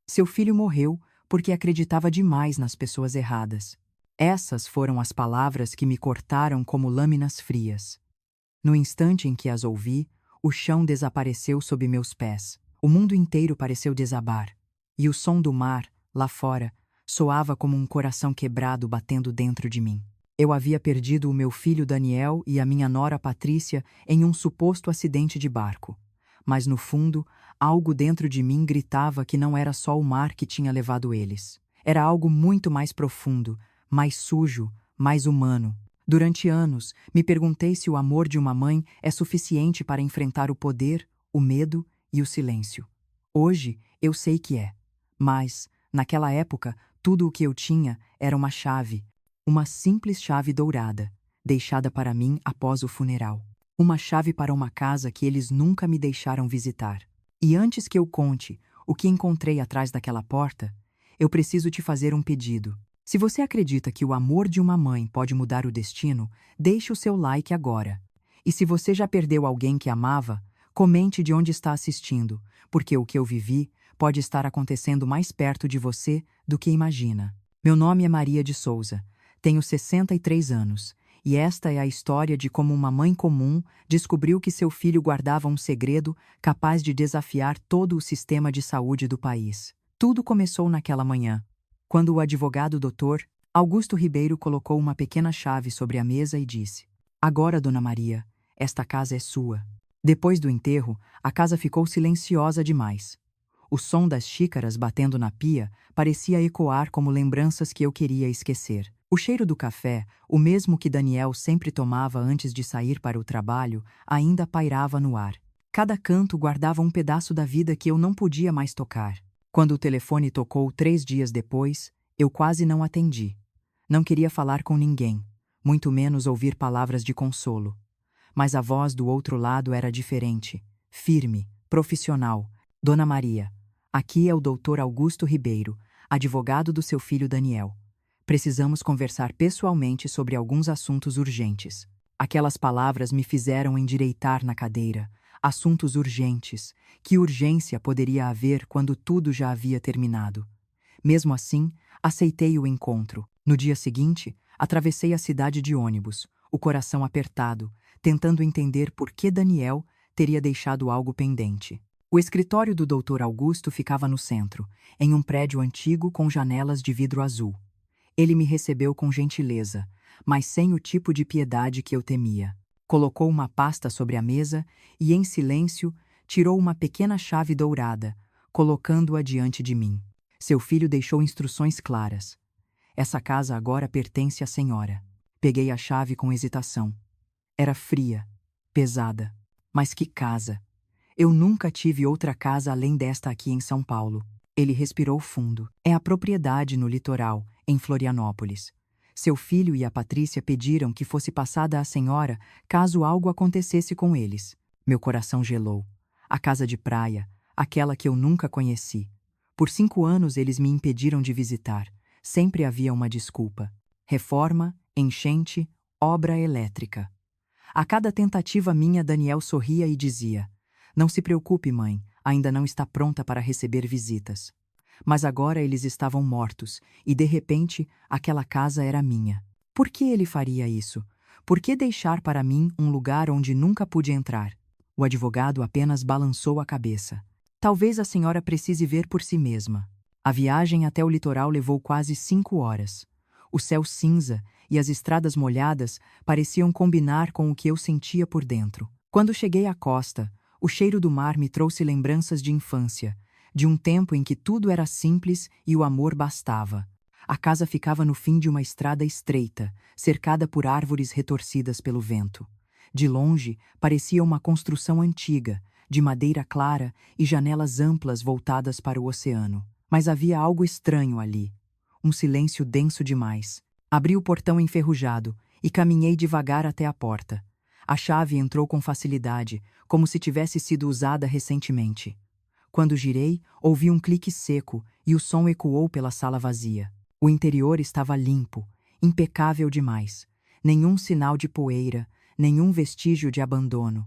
Seu filho morreu porque acreditava demais nas pessoas erradas. Essas foram as palavras que me cortaram como lâminas frias. No instante em que as ouvi, o chão desapareceu sob meus pés. O mundo inteiro pareceu desabar. E o som do mar, lá fora, soava como um coração quebrado batendo dentro de mim. Eu havia perdido o meu filho Daniel e a minha nora Patrícia em um suposto acidente de barco. Mas no fundo, algo dentro de mim gritava que não era só o mar que tinha levado eles. Era algo muito mais profundo, mais sujo, mais humano. Durante anos, me perguntei se o amor de uma mãe é suficiente para enfrentar o poder, o medo e o silêncio. Hoje, eu sei que é. Mas, naquela época, tudo o que eu tinha era uma chave, uma simples chave dourada, deixada para mim após o funeral. Uma chave para uma casa que eles nunca me deixaram visitar. E antes que eu conte o que encontrei atrás daquela porta, eu preciso te fazer um pedido. Se você acredita que o amor de uma mãe pode mudar o destino, deixe o seu like agora. E se você já perdeu alguém que amava, comente de onde está assistindo, porque o que eu vivi pode estar acontecendo mais perto de você do que imagina. Meu nome é Maria de Souza, tenho 63 anos, e esta é a história de como uma mãe comum descobriu que seu filho guardava um segredo capaz de desafiar todo o sistema de saúde do país. Tudo começou naquela manhã, quando o advogado Dr. Augusto Ribeiro colocou uma pequena chave sobre a mesa e disse: "Agora, Dona Maria, esta casa é sua." Depois do enterro, a casa ficou silenciosa demais. O som das xícaras batendo na pia parecia ecoar como lembranças que eu queria esquecer. O cheiro do café, o mesmo que Daniel sempre tomava antes de sair para o trabalho, ainda pairava no ar. Cada canto guardava um pedaço da vida que eu não podia mais tocar. Quando o telefone tocou 3 dias depois, eu quase não atendi. Não queria falar com ninguém, muito menos ouvir palavras de consolo. Mas a voz do outro lado era diferente, firme, profissional. "Dona Maria, aqui é o Dr. Augusto Ribeiro, advogado do seu filho Daniel. Precisamos conversar pessoalmente sobre alguns assuntos urgentes." Aquelas palavras me fizeram endireitar na cadeira. Assuntos urgentes. Que urgência poderia haver quando tudo já havia terminado? Mesmo assim, aceitei o encontro. No dia seguinte, atravessei a cidade de ônibus, o coração apertado, tentando entender por que Daniel teria deixado algo pendente. O escritório do Dr. Augusto ficava no centro, em um prédio antigo com janelas de vidro azul. Ele me recebeu com gentileza, mas sem o tipo de piedade que eu temia. Colocou uma pasta sobre a mesa e, em silêncio, tirou uma pequena chave dourada, colocando-a diante de mim. "Seu filho deixou instruções claras. Essa casa agora pertence à senhora." Peguei a chave com hesitação. Era fria, pesada. Mas que casa! Eu nunca tive outra casa além desta aqui em São Paulo. Ele respirou fundo. "É a propriedade no litoral, em Florianópolis. Seu filho e a Patrícia pediram que fosse passada à senhora caso algo acontecesse com eles." Meu coração gelou. A casa de praia, aquela que eu nunca conheci. Por 5 anos eles me impediram de visitar. Sempre havia uma desculpa. Reforma, enchente, obra elétrica. A cada tentativa minha, Daniel sorria e dizia: "Não se preocupe, mãe, ainda não está pronta para receber visitas." Mas agora eles estavam mortos, e de repente aquela casa era minha. Por que ele faria isso? Por que deixar para mim um lugar onde nunca pude entrar? O advogado apenas balançou a cabeça. "Talvez a senhora precise ver por si mesma." A viagem até o litoral levou quase 5 horas. O céu cinza e as estradas molhadas pareciam combinar com o que eu sentia por dentro. Quando cheguei à costa, o cheiro do mar me trouxe lembranças de infância, de um tempo em que tudo era simples e o amor bastava. A casa ficava no fim de uma estrada estreita, cercada por árvores retorcidas pelo vento. De longe, parecia uma construção antiga, de madeira clara e janelas amplas voltadas para o oceano. Mas havia algo estranho ali. Um silêncio denso demais. Abri o portão enferrujado e caminhei devagar até a porta. A chave entrou com facilidade, como se tivesse sido usada recentemente. Quando girei, ouvi um clique seco e o som ecoou pela sala vazia. O interior estava limpo, impecável demais. Nenhum sinal de poeira, nenhum vestígio de abandono.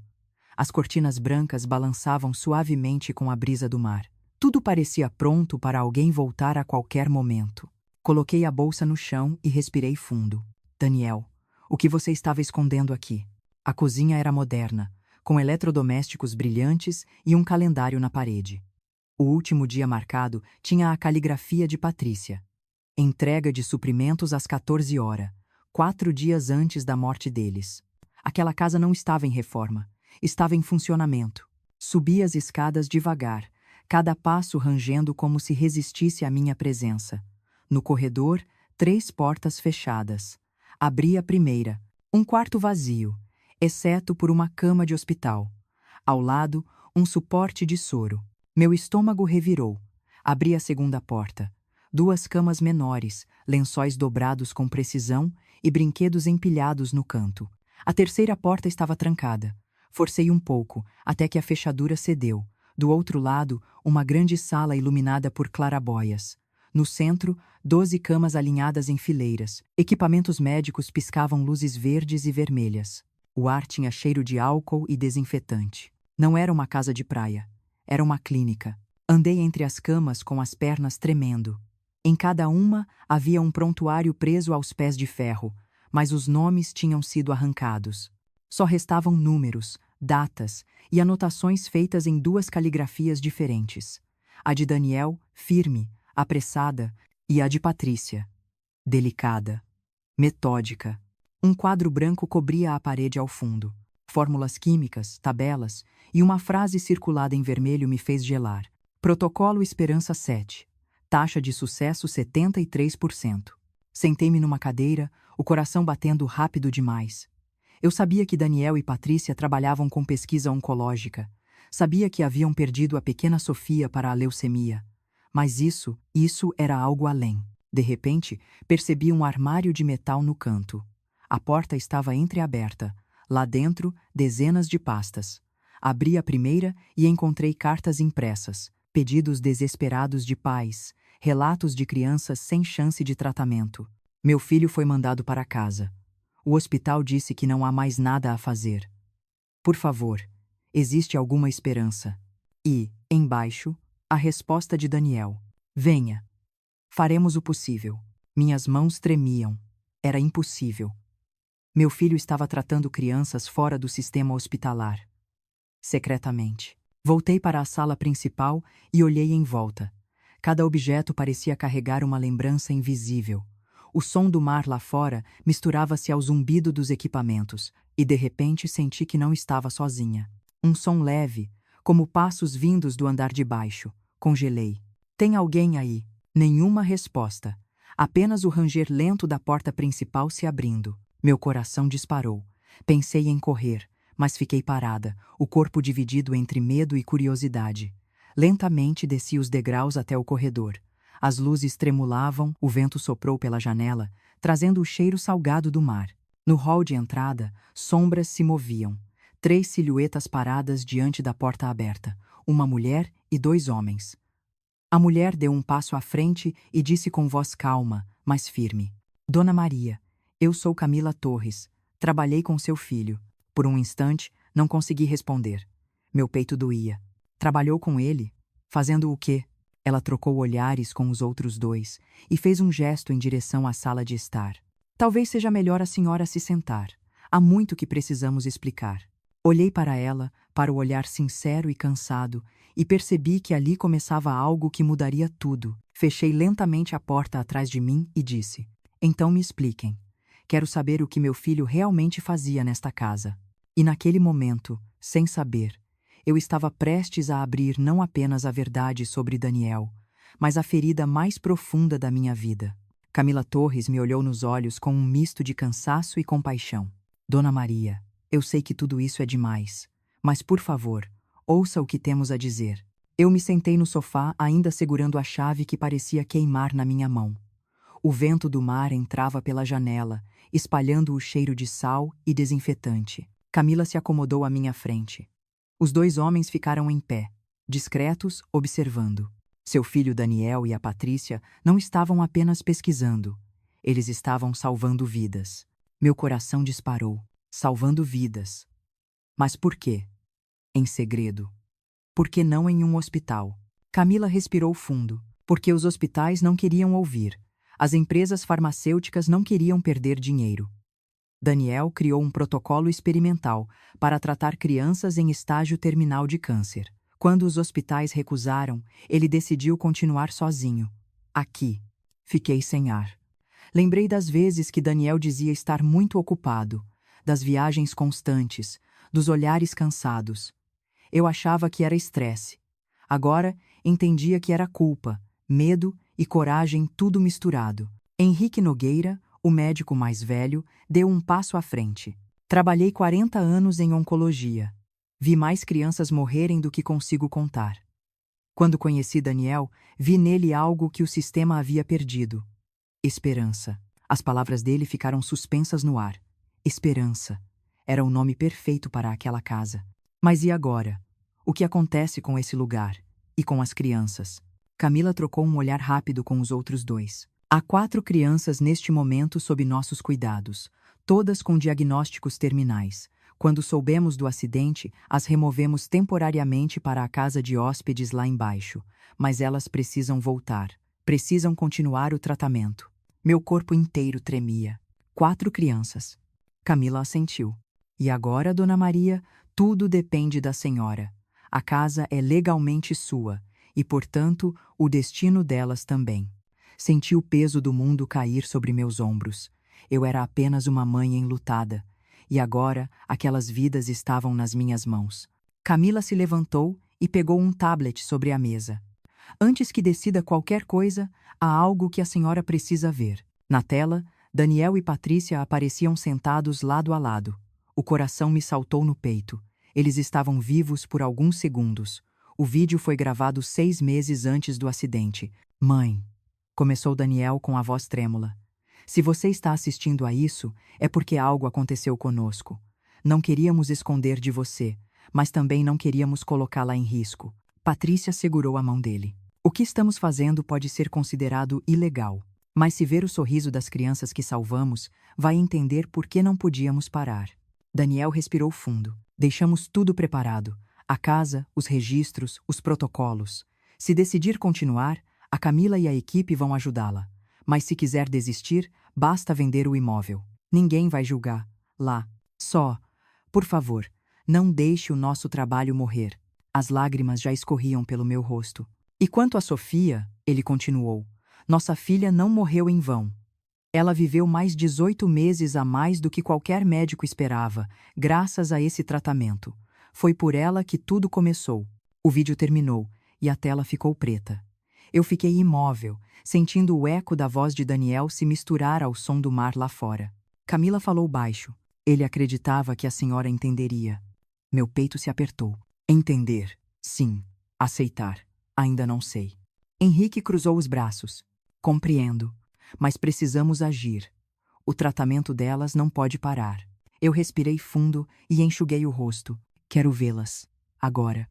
As cortinas brancas balançavam suavemente com a brisa do mar. Tudo parecia pronto para alguém voltar a qualquer momento. Coloquei a bolsa no chão e respirei fundo. Daniel, o que você estava escondendo aqui? A cozinha era moderna, com eletrodomésticos brilhantes e um calendário na parede. O último dia marcado tinha a caligrafia de Patrícia. Entrega de suprimentos às 14 horas, 4 dias antes da morte deles. Aquela casa não estava em reforma, estava em funcionamento. Subi as escadas devagar, cada passo rangendo como se resistisse à minha presença. No corredor, 3 portas fechadas. Abri a primeira, um quarto vazio, exceto por uma cama de hospital. Ao lado, um suporte de soro. Meu estômago revirou. Abri a segunda porta. 2 camas menores, lençóis dobrados com precisão e brinquedos empilhados no canto. A terceira porta estava trancada. Forcei um pouco, até que a fechadura cedeu. Do outro lado, uma grande sala iluminada por clarabóias. No centro, 12 camas alinhadas em fileiras. Equipamentos médicos piscavam luzes verdes e vermelhas. O ar tinha cheiro de álcool e desinfetante. Não era uma casa de praia. Era uma clínica. Andei entre as camas com as pernas tremendo. Em cada uma havia um prontuário preso aos pés de ferro, mas os nomes tinham sido arrancados. Só restavam números, datas e anotações feitas em 2 caligrafias diferentes. A de Daniel, firme, apressada, e a de Patrícia, delicada, metódica. Um quadro branco cobria a parede ao fundo. Fórmulas químicas, tabelas e uma frase circulada em vermelho me fez gelar. Protocolo Esperança 7. Taxa de sucesso 73%. Sentei-me numa cadeira, o coração batendo rápido demais. Eu sabia que Daniel e Patrícia trabalhavam com pesquisa oncológica. Sabia que haviam perdido a pequena Sofia para a leucemia. Mas isso era algo além. De repente, percebi um armário de metal no canto. A porta estava entreaberta. Lá dentro, dezenas de pastas. Abri a primeira e encontrei cartas impressas, pedidos desesperados de pais, relatos de crianças sem chance de tratamento. Meu filho foi mandado para casa. O hospital disse que não há mais nada a fazer. Por favor, existe alguma esperança? E, embaixo, a resposta de Daniel. Venha. Faremos o possível. Minhas mãos tremiam. Era impossível. Meu filho estava tratando crianças fora do sistema hospitalar. Secretamente. Voltei para a sala principal e olhei em volta. Cada objeto parecia carregar uma lembrança invisível. O som do mar lá fora misturava-se ao zumbido dos equipamentos, e de repente senti que não estava sozinha. Um som leve, como passos vindos do andar de baixo. Congelei. Tem alguém aí? Nenhuma resposta. Apenas o ranger lento da porta principal se abrindo. Meu coração disparou. Pensei em correr, mas fiquei parada, o corpo dividido entre medo e curiosidade. Lentamente desci os degraus até o corredor. As luzes tremulavam, o vento soprou pela janela, trazendo o cheiro salgado do mar. No hall de entrada, sombras se moviam. 3 silhuetas paradas diante da porta aberta, uma mulher e 2 homens. A mulher deu um passo à frente e disse com voz calma, mas firme: Dona Maria, eu sou Camila Torres. Trabalhei com seu filho. Por um instante, não consegui responder. Meu peito doía. Trabalhou com ele? Fazendo o quê? Ela trocou olhares com os outros 2 e fez um gesto em direção à sala de estar. Talvez seja melhor a senhora se sentar. Há muito que precisamos explicar. Olhei para ela, para o olhar sincero e cansado, e percebi que ali começava algo que mudaria tudo. Fechei lentamente a porta atrás de mim e disse: Então me expliquem. Quero saber o que meu filho realmente fazia nesta casa. E naquele momento, sem saber, eu estava prestes a abrir não apenas a verdade sobre Daniel, mas a ferida mais profunda da minha vida. Camila Torres me olhou nos olhos com um misto de cansaço e compaixão. Dona Maria, eu sei que tudo isso é demais, mas por favor, ouça o que temos a dizer. Eu me sentei no sofá ainda segurando a chave que parecia queimar na minha mão. O vento do mar entrava pela janela, espalhando o cheiro de sal e desinfetante. Camila se acomodou à minha frente. Os 2 homens ficaram em pé, discretos, observando. Seu filho Daniel e a Patrícia não estavam apenas pesquisando. Eles estavam salvando vidas. Meu coração disparou. Salvando vidas. Mas por quê? Em segredo. Por que não em um hospital? Camila respirou fundo, porque os hospitais não queriam ouvir. As empresas farmacêuticas não queriam perder dinheiro. Daniel criou um protocolo experimental para tratar crianças em estágio terminal de câncer. Quando os hospitais recusaram, ele decidiu continuar sozinho. Aqui. Fiquei sem ar. Lembrei das vezes que Daniel dizia estar muito ocupado, das viagens constantes, dos olhares cansados. Eu achava que era estresse. Agora, entendia que era culpa, medo e coragem tudo misturado. Henrique Nogueira, o médico mais velho, deu um passo à frente. Trabalhei 40 anos em oncologia. Vi mais crianças morrerem do que consigo contar. Quando conheci Daniel, vi nele algo que o sistema havia perdido. Esperança. As palavras dele ficaram suspensas no ar. Esperança. Era o nome perfeito para aquela casa. Mas e agora? O que acontece com esse lugar? E com as crianças? Camila trocou um olhar rápido com os outros dois. Há 4 crianças neste momento sob nossos cuidados, todas com diagnósticos terminais. Quando soubemos do acidente, as removemos temporariamente para a casa de hóspedes lá embaixo, mas elas precisam voltar. Precisam continuar o tratamento. Meu corpo inteiro tremia. 4 crianças. Camila assentiu. E agora, Dona Maria, tudo depende da senhora. A casa é legalmente sua, e, portanto, o destino delas também. Senti o peso do mundo cair sobre meus ombros. Eu era apenas uma mãe enlutada, e agora aquelas vidas estavam nas minhas mãos. Camila se levantou e pegou um tablet sobre a mesa. Antes que decida qualquer coisa, há algo que a senhora precisa ver. Na tela, Daniel e Patrícia apareciam sentados lado a lado. O coração me saltou no peito. Eles estavam vivos por alguns segundos. O vídeo foi gravado 6 meses antes do acidente. Mãe, começou Daniel com a voz trêmula. Se você está assistindo a isso, é porque algo aconteceu conosco. Não queríamos esconder de você, mas também não queríamos colocá-la em risco. Patrícia segurou a mão dele. O que estamos fazendo pode ser considerado ilegal, mas se ver o sorriso das crianças que salvamos, vai entender por que não podíamos parar. Daniel respirou fundo. Deixamos tudo preparado. A casa, os registros, os protocolos. Se decidir continuar, a Camila e a equipe vão ajudá-la. Mas se quiser desistir, basta vender o imóvel. Ninguém vai julgar. Lá. Só, por favor, não deixe o nosso trabalho morrer. As lágrimas já escorriam pelo meu rosto. E quanto a Sofia, ele continuou, nossa filha não morreu em vão. Ela viveu mais 18 meses a mais do que qualquer médico esperava, graças a esse tratamento. Foi por ela que tudo começou. O vídeo terminou e a tela ficou preta. Eu fiquei imóvel, sentindo o eco da voz de Daniel se misturar ao som do mar lá fora. Camila falou baixo. Ele acreditava que a senhora entenderia. Meu peito se apertou. Entender, sim. Aceitar, ainda não sei. Henrique cruzou os braços. Compreendo, mas precisamos agir. O tratamento delas não pode parar. Eu respirei fundo e enxuguei o rosto. Quero vê-las. Agora.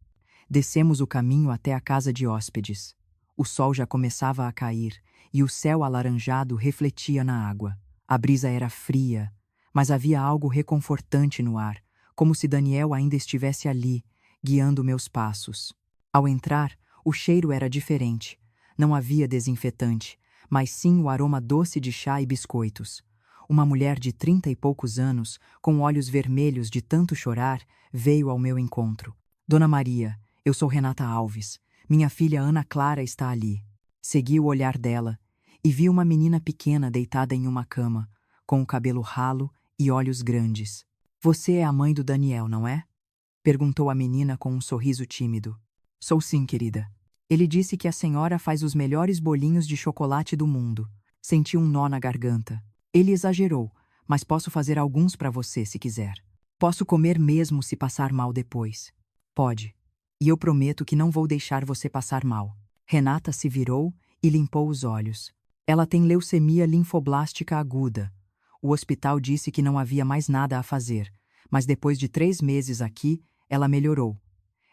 Descemos o caminho até a casa de hóspedes. O sol já começava a cair e o céu alaranjado refletia na água. A brisa era fria, mas havia algo reconfortante no ar, como se Daniel ainda estivesse ali, guiando meus passos. Ao entrar, o cheiro era diferente. Não havia desinfetante, mas sim o aroma doce de chá e biscoitos. Uma mulher de 30 e poucos anos, com olhos vermelhos de tanto chorar, veio ao meu encontro. Dona Maria, eu sou Renata Alves. Minha filha Ana Clara está ali. Segui o olhar dela e vi uma menina pequena deitada em uma cama, com o cabelo ralo e olhos grandes. Você é a mãe do Daniel, não é? Perguntou a menina com um sorriso tímido. Sou sim, querida. Ele disse que a senhora faz os melhores bolinhos de chocolate do mundo. Senti um nó na garganta. Ele exagerou, mas posso fazer alguns para você se quiser. Posso comer mesmo se passar mal depois. Pode. E eu prometo que não vou deixar você passar mal. Renata se virou e limpou os olhos. Ela tem leucemia linfoblástica aguda. O hospital disse que não havia mais nada a fazer, mas depois de 3 meses aqui, ela melhorou.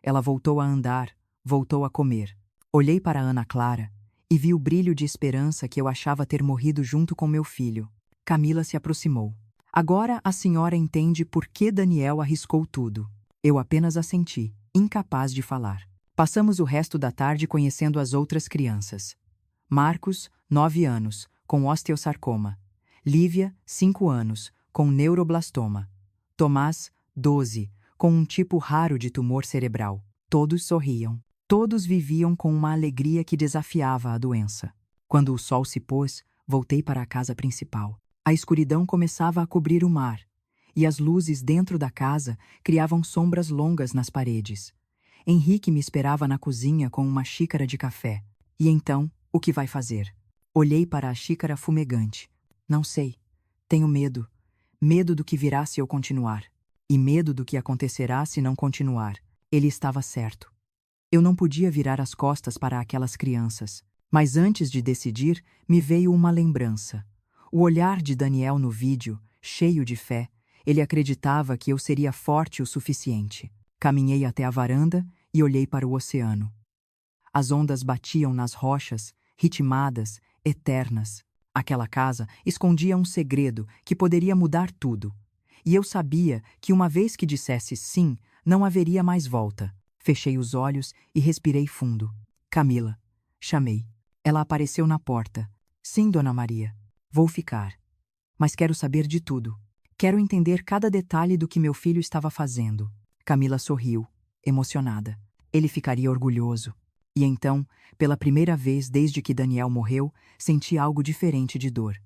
Ela voltou a andar, voltou a comer. Olhei para Ana Clara e vi o brilho de esperança que eu achava ter morrido junto com meu filho. Camila se aproximou. Agora a senhora entende por que Daniel arriscou tudo. Eu apenas assenti, incapaz de falar. Passamos o resto da tarde conhecendo as outras crianças. Marcos, 9 anos, com osteossarcoma. Lívia, 5 anos, com neuroblastoma. Tomás, 12, com um tipo raro de tumor cerebral. Todos sorriam. Todos viviam com uma alegria que desafiava a doença. Quando o sol se pôs, voltei para a casa principal. A escuridão começava a cobrir o mar, e as luzes dentro da casa criavam sombras longas nas paredes. Henrique me esperava na cozinha com uma xícara de café. E então, o que vai fazer? Olhei para a xícara fumegante. Não sei. Tenho medo. Medo do que virá se eu continuar. E medo do que acontecerá se não continuar. Ele estava certo. Eu não podia virar as costas para aquelas crianças. Mas antes de decidir, me veio uma lembrança. O olhar de Daniel no vídeo, cheio de fé, ele acreditava que eu seria forte o suficiente. Caminhei até a varanda e olhei para o oceano. As ondas batiam nas rochas, ritmadas, eternas. Aquela casa escondia um segredo que poderia mudar tudo. E eu sabia que uma vez que dissesse sim, não haveria mais volta. Fechei os olhos e respirei fundo. Camila. Chamei. Ela apareceu na porta. Sim, Dona Maria. Vou ficar. Mas quero saber de tudo. Quero entender cada detalhe do que meu filho estava fazendo. Camila sorriu, emocionada. Ele ficaria orgulhoso. E então, pela primeira vez desde que Daniel morreu, senti algo diferente de dor.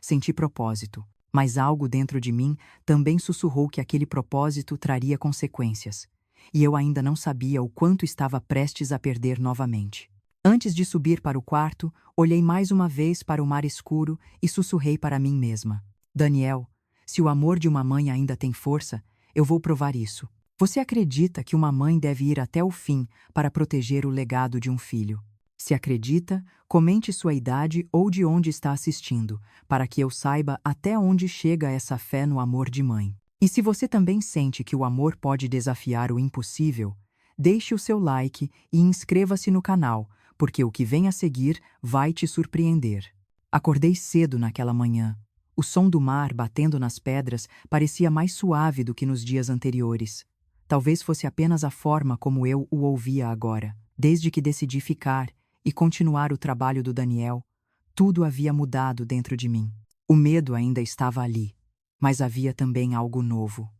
Senti propósito, mas algo dentro de mim também sussurrou que aquele propósito traria consequências. E eu ainda não sabia o quanto estava prestes a perder novamente. Antes de subir para o quarto, olhei mais uma vez para o mar escuro e sussurrei para mim mesma. Daniel, se o amor de uma mãe ainda tem força, eu vou provar isso. Você acredita que uma mãe deve ir até o fim para proteger o legado de um filho? Se acredita, comente sua idade ou de onde está assistindo, para que eu saiba até onde chega essa fé no amor de mãe. E se você também sente que o amor pode desafiar o impossível, deixe o seu like e inscreva-se no canal, porque o que vem a seguir vai te surpreender. Acordei cedo naquela manhã. O som do mar batendo nas pedras parecia mais suave do que nos dias anteriores. Talvez fosse apenas a forma como eu o ouvia agora. Desde que decidi ficar e continuar o trabalho do Daniel, tudo havia mudado dentro de mim. O medo ainda estava ali, mas havia também algo novo.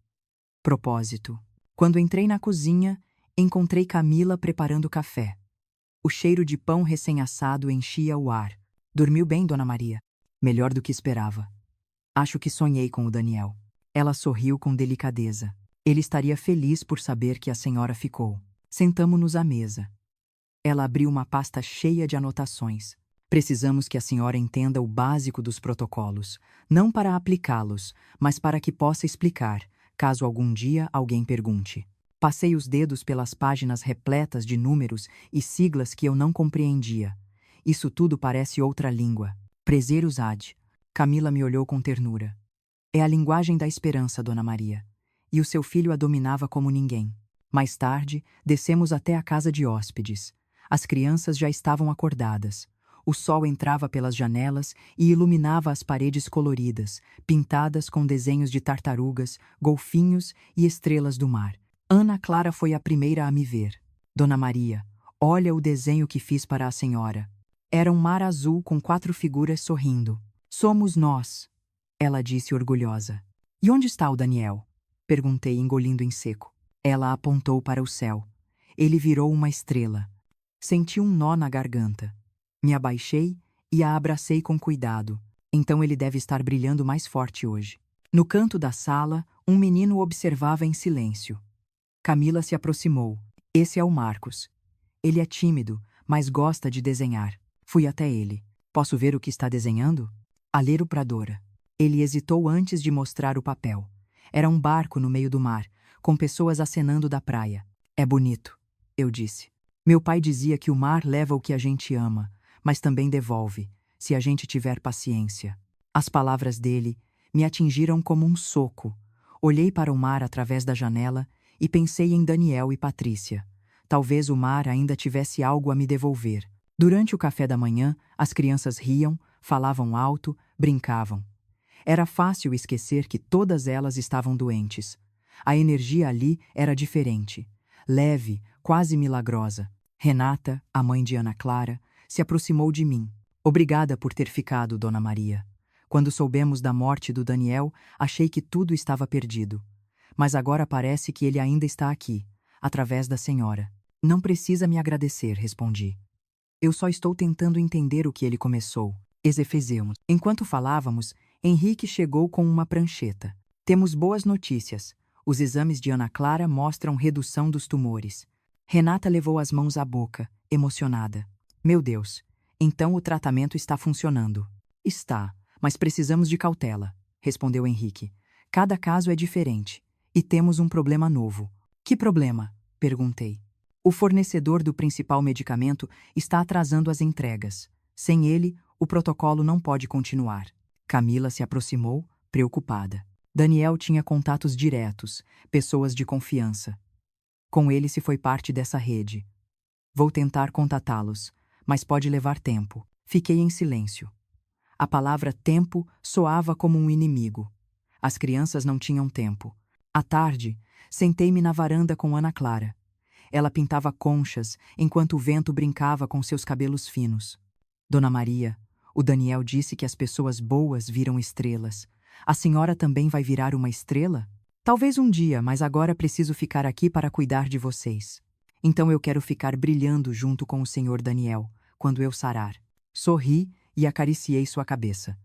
Propósito. Quando entrei na cozinha, encontrei Camila preparando café. O cheiro de pão recém-assado enchia o ar. Dormiu bem, Dona Maria? Melhor do que esperava. Acho que sonhei com o Daniel. Ela sorriu com delicadeza. Ele estaria feliz por saber que a senhora ficou. Sentamo-nos à mesa. Ela abriu uma pasta cheia de anotações. Precisamos que a senhora entenda o básico dos protocolos, não para aplicá-los, mas para que possa explicar, caso algum dia alguém pergunte. Passei os dedos pelas páginas repletas de números e siglas que eu não compreendia. Isso tudo parece outra língua. Prazeres ad. Camila me olhou com ternura. É a linguagem da esperança, Dona Maria. E o seu filho a dominava como ninguém. Mais tarde, descemos até a casa de hóspedes. As crianças já estavam acordadas. O sol entrava pelas janelas e iluminava as paredes coloridas, pintadas com desenhos de tartarugas, golfinhos e estrelas do mar. Ana Clara foi a primeira a me ver. Dona Maria, olha o desenho que fiz para a senhora. Era um mar azul com 4 figuras sorrindo. Somos nós, ela disse orgulhosa. E onde está o Daniel? Perguntei, engolindo em seco. Ela apontou para o céu. Ele virou uma estrela. Senti um nó na garganta. Me abaixei e a abracei com cuidado. Então ele deve estar brilhando mais forte hoje. No canto da sala, um menino observava em silêncio. Camila se aproximou. Esse é o Marcos. Ele é tímido, mas gosta de desenhar. Fui até ele. Posso ver o que está desenhando? A ler o para Dora. Ele hesitou antes de mostrar o papel. Era um barco no meio do mar, com pessoas acenando da praia. É bonito, eu disse. Meu pai dizia que o mar leva o que a gente ama, mas também devolve, se a gente tiver paciência. As palavras dele me atingiram como um soco. Olhei para o mar através da janela e pensei em Daniel e Patrícia. Talvez o mar ainda tivesse algo a me devolver. Durante o café da manhã, as crianças riam, falavam alto, brincavam. Era fácil esquecer que todas elas estavam doentes. A energia ali era diferente, leve, quase milagrosa. Renata, a mãe de Ana Clara, se aproximou de mim. Obrigada por ter ficado, Dona Maria. Quando soubemos da morte do Daniel, achei que tudo estava perdido. Mas agora parece que ele ainda está aqui, através da senhora. Não precisa me agradecer, respondi. Eu só estou tentando entender o que ele começou. Exefezemos. Enquanto falávamos, Henrique chegou com uma prancheta. Temos boas notícias. Os exames de Ana Clara mostram redução dos tumores. Renata levou as mãos à boca, emocionada. Meu Deus, então o tratamento está funcionando. Está, mas precisamos de cautela, respondeu Henrique. Cada caso é diferente. E temos um problema novo. Que problema? Perguntei. O fornecedor do principal medicamento está atrasando as entregas. Sem ele, o protocolo não pode continuar. Camila se aproximou, preocupada. Daniel tinha contatos diretos, pessoas de confiança. Com ele se foi parte dessa rede. Vou tentar contatá-los, mas pode levar tempo. Fiquei em silêncio. A palavra tempo soava como um inimigo. As crianças não tinham tempo. À tarde, sentei-me na varanda com Ana Clara. Ela pintava conchas enquanto o vento brincava com seus cabelos finos. Dona Maria, o Daniel disse que as pessoas boas viram estrelas. A senhora também vai virar uma estrela? Talvez um dia, mas agora preciso ficar aqui para cuidar de vocês. Então eu quero ficar brilhando junto com o senhor Daniel, quando eu sarar. Sorri e acariciei sua cabeça.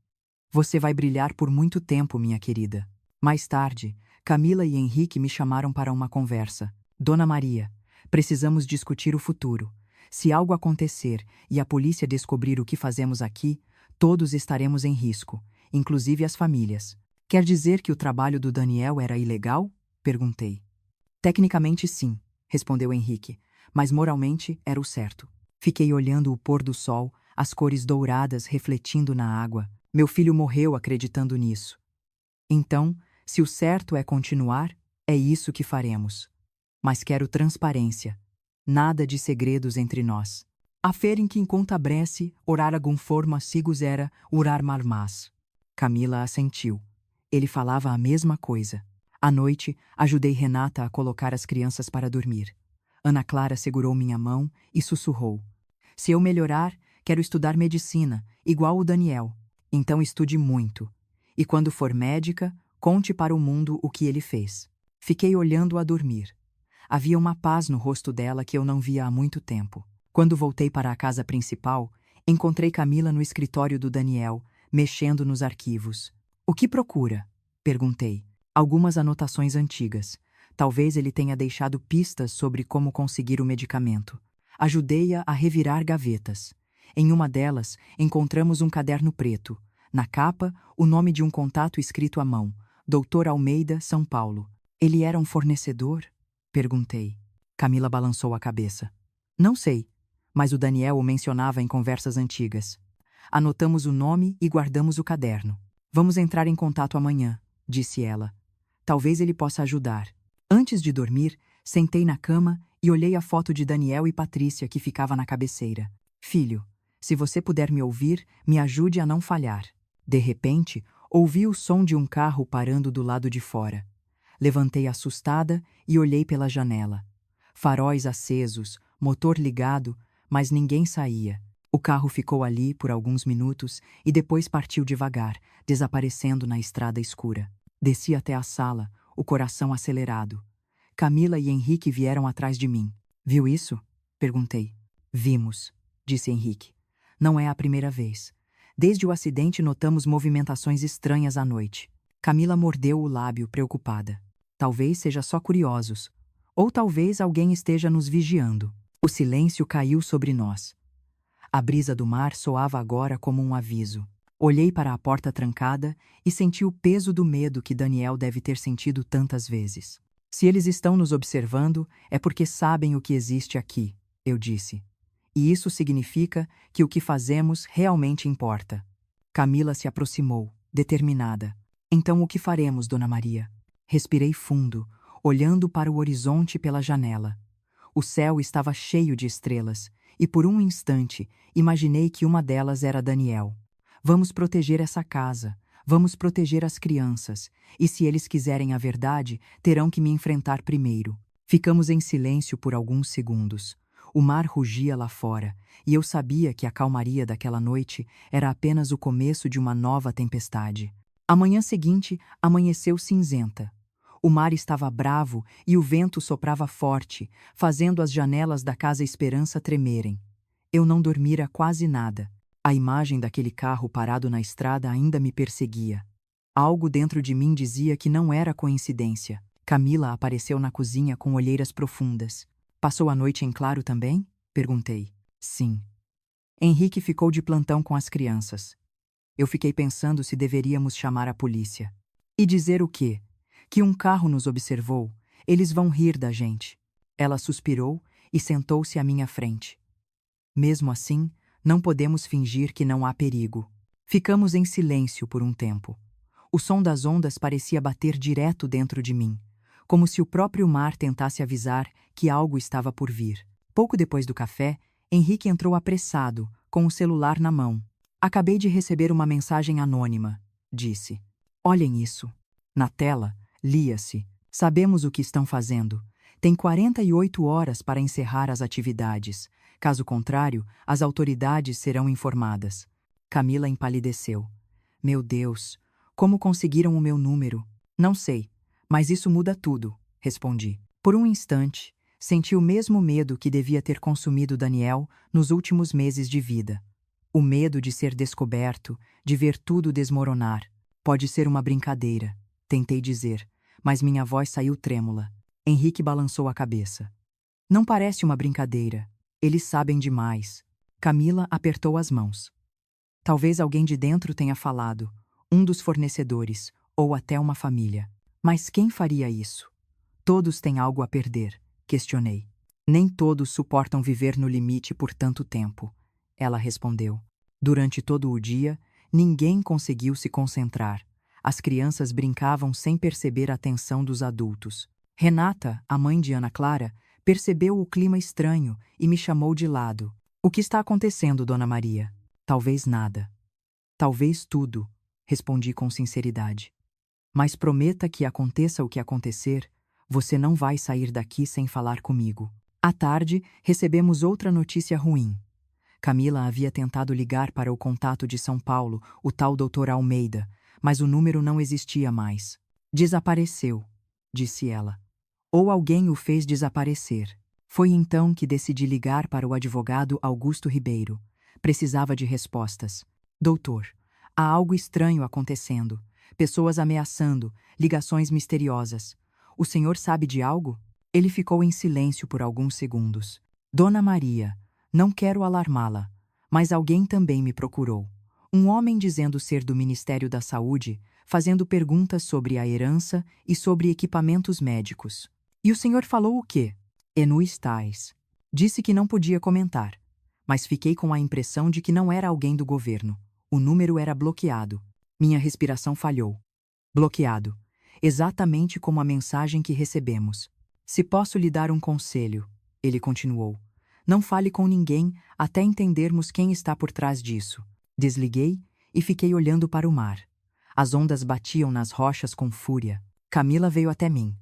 Você vai brilhar por muito tempo, minha querida. Mais tarde, Camila e Henrique me chamaram para uma conversa. Dona Maria, precisamos discutir o futuro. Se algo acontecer e a polícia descobrir o que fazemos aqui, todos estaremos em risco, inclusive as famílias. Quer dizer que o trabalho do Daniel era ilegal? Perguntei. Tecnicamente sim, respondeu Henrique, mas moralmente era o certo. Fiquei olhando o pôr do sol, as cores douradas refletindo na água. Meu filho morreu acreditando nisso. Então, se o certo é continuar, é isso que faremos. Mas quero transparência. Nada de segredos entre nós. A fer in quem contabresse, orar algum forma sigus era, orar marmas. Camila assentiu. Ele falava a mesma coisa. À noite, ajudei Renata a colocar as crianças para dormir. Ana Clara segurou minha mão e sussurrou. Se eu melhorar, quero estudar medicina, igual o Daniel. Então estude muito. E quando for médica, conte para o mundo o que ele fez. Fiquei olhando-a dormir. Havia uma paz no rosto dela que eu não via há muito tempo. Quando voltei para a casa principal, encontrei Camila no escritório do Daniel, mexendo nos arquivos. O que procura? Perguntei. Algumas anotações antigas. Talvez ele tenha deixado pistas sobre como conseguir o medicamento. Ajudei-a a revirar gavetas. Em uma delas, encontramos um caderno preto. Na capa, o nome de um contato escrito à mão. Dr. Almeida, São Paulo. Ele era um fornecedor? Perguntei. Camila balançou a cabeça. Não sei, mas o Daniel o mencionava em conversas antigas. Anotamos o nome e guardamos o caderno. Vamos entrar em contato amanhã, disse ela. Talvez ele possa ajudar. Antes de dormir, sentei na cama e olhei a foto de Daniel e Patrícia que ficava na cabeceira. Filho, se você puder me ouvir, me ajude a não falhar. De repente, ouvi o som de um carro parando do lado de fora. Levantei assustada e olhei pela janela. Faróis acesos, motor ligado, mas ninguém saía. O carro ficou ali por alguns minutos e depois partiu devagar, desaparecendo na estrada escura. Desci até a sala, o coração acelerado. Camila e Henrique vieram atrás de mim. Viu isso? Perguntei. Vimos, disse Henrique. Não é a primeira vez. Desde o acidente notamos movimentações estranhas à noite. Camila mordeu o lábio, preocupada. Talvez seja só curiosos. Ou talvez alguém esteja nos vigiando. O silêncio caiu sobre nós. A brisa do mar soava agora como um aviso. Olhei para a porta trancada e senti o peso do medo que Daniel deve ter sentido tantas vezes. Se eles estão nos observando, é porque sabem o que existe aqui, eu disse. E isso significa que o que fazemos realmente importa. Camila se aproximou, determinada. Então o que faremos, Dona Maria? Respirei fundo, olhando para o horizonte pela janela. O céu estava cheio de estrelas, e por um instante imaginei que uma delas era Daniel. Vamos proteger essa casa, vamos proteger as crianças, e se eles quiserem a verdade, terão que me enfrentar primeiro. Ficamos em silêncio por alguns segundos. O mar rugia lá fora, e eu sabia que a calmaria daquela noite era apenas o começo de uma nova tempestade. A manhã seguinte amanheceu cinzenta. O mar estava bravo e o vento soprava forte, fazendo as janelas da Casa Esperança tremerem. Eu não dormira quase nada. A imagem daquele carro parado na estrada ainda me perseguia. Algo dentro de mim dizia que não era coincidência. Camila apareceu na cozinha com olheiras profundas. Passou a noite em claro também? Perguntei. Sim. Henrique ficou de plantão com as crianças. Eu fiquei pensando se deveríamos chamar a polícia. E dizer o quê? Que um carro nos observou. Eles vão rir da gente. Ela suspirou e sentou-se à minha frente. Mesmo assim, não podemos fingir que não há perigo. Ficamos em silêncio por um tempo. O som das ondas parecia bater direto dentro de mim, como se o próprio mar tentasse avisar que algo estava por vir. Pouco depois do café, Henrique entrou apressado, com o celular na mão. Acabei de receber uma mensagem anônima, disse. Olhem isso. Na tela, lia-se: sabemos o que estão fazendo. Tem 48 horas para encerrar as atividades. Caso contrário, as autoridades serão informadas. Camila empalideceu. Meu Deus, como conseguiram o meu número? Não sei, mas isso muda tudo, respondi. Por um instante, senti o mesmo medo que devia ter consumido Daniel nos últimos meses de vida. O medo de ser descoberto, de ver tudo desmoronar. Pode ser uma brincadeira, tentei dizer, mas minha voz saiu trêmula. Henrique balançou a cabeça. Não parece uma brincadeira. Eles sabem demais. Camila apertou as mãos. Talvez alguém de dentro tenha falado, um dos fornecedores, ou até uma família. Mas quem faria isso? Todos têm algo a perder, questionei. Nem todos suportam viver no limite por tanto tempo, ela respondeu. Durante todo o dia, ninguém conseguiu se concentrar. As crianças brincavam sem perceber a atenção dos adultos. Renata, a mãe de Ana Clara, percebeu o clima estranho e me chamou de lado. O que está acontecendo, Dona Maria? Talvez nada. Talvez tudo, respondi com sinceridade. Mas prometa que aconteça o que acontecer, você não vai sair daqui sem falar comigo. À tarde, recebemos outra notícia ruim. Camila havia tentado ligar para o contato de São Paulo, o tal Dr. Almeida, mas o número não existia mais. Desapareceu, disse ela. Ou alguém o fez desaparecer. Foi então que decidi ligar para o advogado Augusto Ribeiro. Precisava de respostas. Doutor, há algo estranho acontecendo. Pessoas ameaçando, ligações misteriosas. O senhor sabe de algo? Ele ficou em silêncio por alguns segundos. Dona Maria, não quero alarmá-la, mas alguém também me procurou. Um homem dizendo ser do Ministério da Saúde, fazendo perguntas sobre a herança e sobre equipamentos médicos. E o senhor falou o quê? Enu Stais. Disse que não podia comentar, mas fiquei com a impressão de que não era alguém do governo. O número era bloqueado. Minha respiração falhou. Bloqueado. Exatamente como a mensagem que recebemos. Se posso lhe dar um conselho, ele continuou. Não fale com ninguém até entendermos quem está por trás disso. Desliguei e fiquei olhando para o mar. As ondas batiam nas rochas com fúria. Camila veio até mim.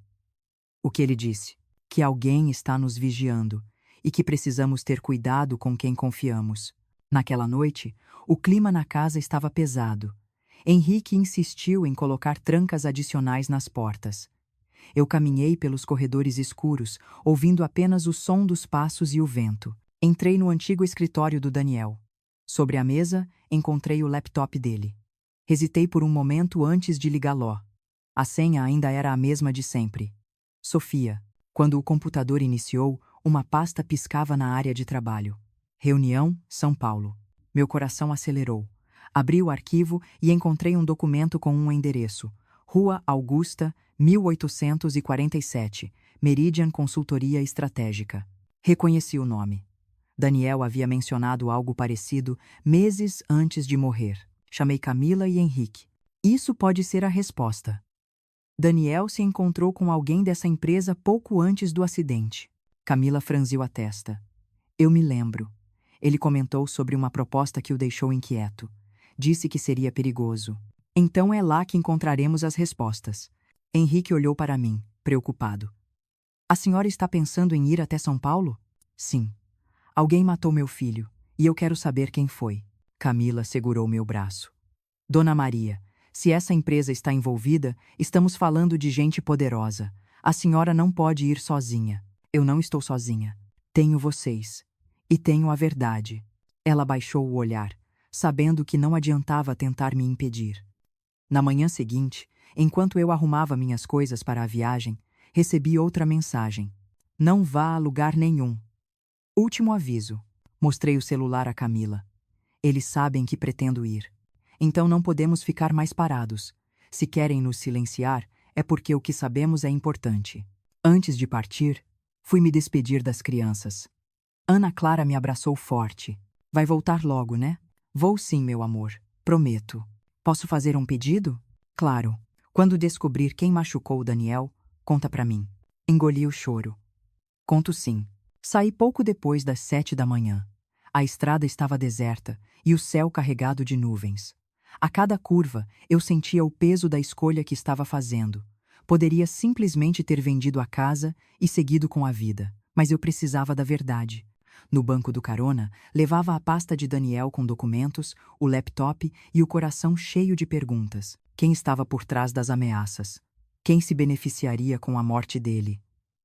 O que ele disse? Que alguém está nos vigiando e que precisamos ter cuidado com quem confiamos. Naquela noite, o clima na casa estava pesado. Henrique insistiu em colocar trancas adicionais nas portas. Eu caminhei pelos corredores escuros, ouvindo apenas o som dos passos e o vento. Entrei no antigo escritório do Daniel. Sobre a mesa, encontrei o laptop dele. Hesitei por um momento antes de ligá-lo. A senha ainda era a mesma de sempre. Sofia. Quando o computador iniciou, uma pasta piscava na área de trabalho. Reunião, São Paulo. Meu coração acelerou. Abri o arquivo e encontrei um documento com um endereço. Rua Augusta, 1847, Meridian Consultoria Estratégica. Reconheci o nome. Daniel havia mencionado algo parecido meses antes de morrer. Chamei Camila e Henrique. Isso pode ser a resposta. Daniel se encontrou com alguém dessa empresa pouco antes do acidente. Camila franziu a testa. Eu me lembro. Ele comentou sobre uma proposta que o deixou inquieto. Disse que seria perigoso. Então é lá que encontraremos as respostas. Henrique olhou para mim, preocupado. A senhora está pensando em ir até São Paulo? Sim. Alguém matou meu filho, e eu quero saber quem foi. Camila segurou meu braço. Dona Maria, se essa empresa está envolvida, estamos falando de gente poderosa. A senhora não pode ir sozinha. Eu não estou sozinha. Tenho vocês. E tenho a verdade. Ela baixou o olhar, sabendo que não adiantava tentar me impedir. Na manhã seguinte, enquanto eu arrumava minhas coisas para a viagem, recebi outra mensagem. Não vá a lugar nenhum. Último aviso. Mostrei o celular a Camila. Eles sabem que pretendo ir. Então não podemos ficar mais parados. Se querem nos silenciar, é porque o que sabemos é importante. Antes de partir, fui me despedir das crianças. Ana Clara me abraçou forte. Vai voltar logo, né? Vou sim, meu amor. Prometo. Posso fazer um pedido? Claro. Quando descobrir quem machucou o Daniel, conta pra mim. Engoli o choro. Conto sim. Saí pouco depois das 7 da manhã. A estrada estava deserta e o céu carregado de nuvens. A cada curva, eu sentia o peso da escolha que estava fazendo. Poderia simplesmente ter vendido a casa e seguido com a vida, mas eu precisava da verdade. No banco do carona, levava a pasta de Daniel com documentos, o laptop e o coração cheio de perguntas. Quem estava por trás das ameaças? Quem se beneficiaria com a morte dele?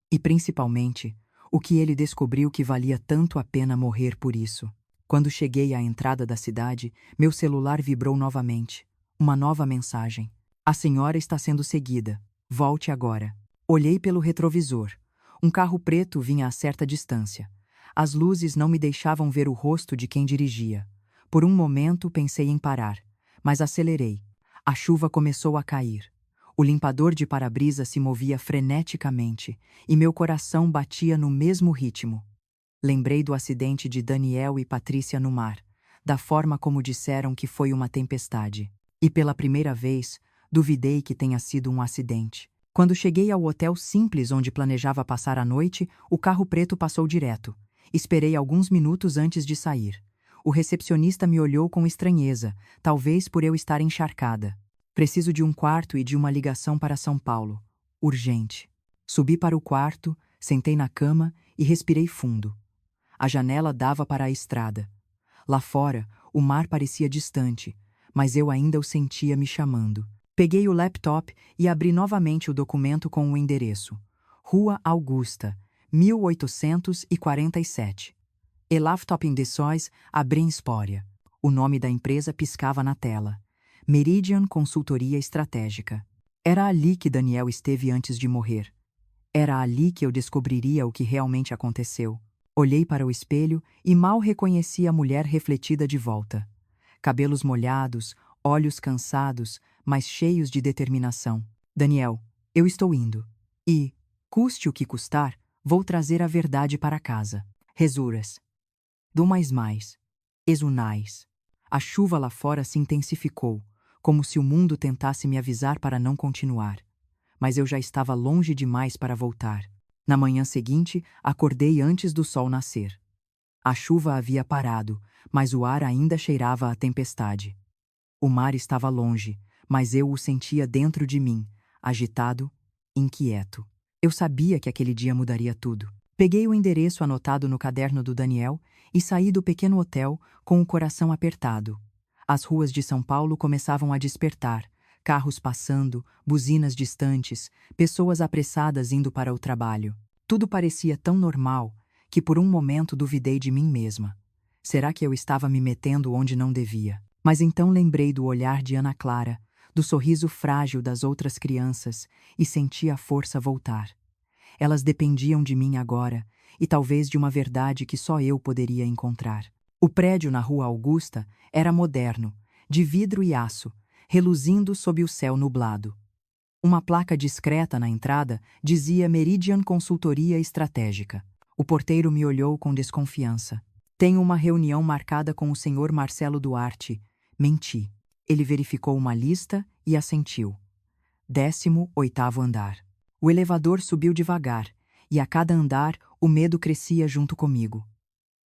E, principalmente, o que ele descobriu que valia tanto a pena morrer por isso. Quando cheguei à entrada da cidade, meu celular vibrou novamente. Uma nova mensagem. A senhora está sendo seguida. Volte agora. Olhei pelo retrovisor. Um carro preto vinha a certa distância. As luzes não me deixavam ver o rosto de quem dirigia. Por um momento pensei em parar, mas acelerei. A chuva começou a cair. O limpador de para-brisa se movia freneticamente e meu coração batia no mesmo ritmo. Lembrei do acidente de Daniel e Patrícia no mar, da forma como disseram que foi uma tempestade. E pela primeira vez, duvidei que tenha sido um acidente. Quando cheguei ao hotel simples onde planejava passar a noite, o carro preto passou direto. Esperei alguns minutos antes de sair. O recepcionista me olhou com estranheza, talvez por eu estar encharcada. Preciso de um quarto e de uma ligação para São Paulo. Urgente. Subi para o quarto, sentei na cama e respirei fundo. A janela dava para a estrada. Lá fora, o mar parecia distante, mas eu ainda o sentia me chamando. Peguei o laptop e abri novamente o documento com o endereço. Rua Augusta, 1847. Elaftopin de Sois, Abrenspória. O nome da empresa piscava na tela. Meridian Consultoria Estratégica. Era ali que Daniel esteve antes de morrer. Era ali que eu descobriria o que realmente aconteceu. Olhei para o espelho e mal reconheci a mulher refletida de volta. Cabelos molhados, olhos cansados, mas cheios de determinação. Daniel, eu estou indo. E, custe o que custar, vou trazer a verdade para casa. Resuras. Do mais. Exunais. A chuva lá fora se intensificou, como se o mundo tentasse me avisar para não continuar. Mas eu já estava longe demais para voltar. Na manhã seguinte, acordei antes do sol nascer. A chuva havia parado, mas o ar ainda cheirava a tempestade. O mar estava longe, mas eu o sentia dentro de mim, agitado, inquieto. Eu sabia que aquele dia mudaria tudo. Peguei o endereço anotado no caderno do Daniel e saí do pequeno hotel com o coração apertado. As ruas de São Paulo começavam a despertar, carros passando, buzinas distantes, pessoas apressadas indo para o trabalho. Tudo parecia tão normal que por um momento duvidei de mim mesma. Será que eu estava me metendo onde não devia? Mas então lembrei do olhar de Ana Clara, do sorriso frágil das outras crianças e senti a força voltar. Elas dependiam de mim agora e talvez de uma verdade que só eu poderia encontrar. O prédio na Rua Augusta era moderno, de vidro e aço, reluzindo sob o céu nublado. Uma placa discreta na entrada dizia Meridian Consultoria Estratégica. O porteiro me olhou com desconfiança. Tenho uma reunião marcada com o senhor Marcelo Duarte. Menti. Ele verificou uma lista e assentiu. 18º andar. O elevador subiu devagar, e a cada andar o medo crescia junto comigo.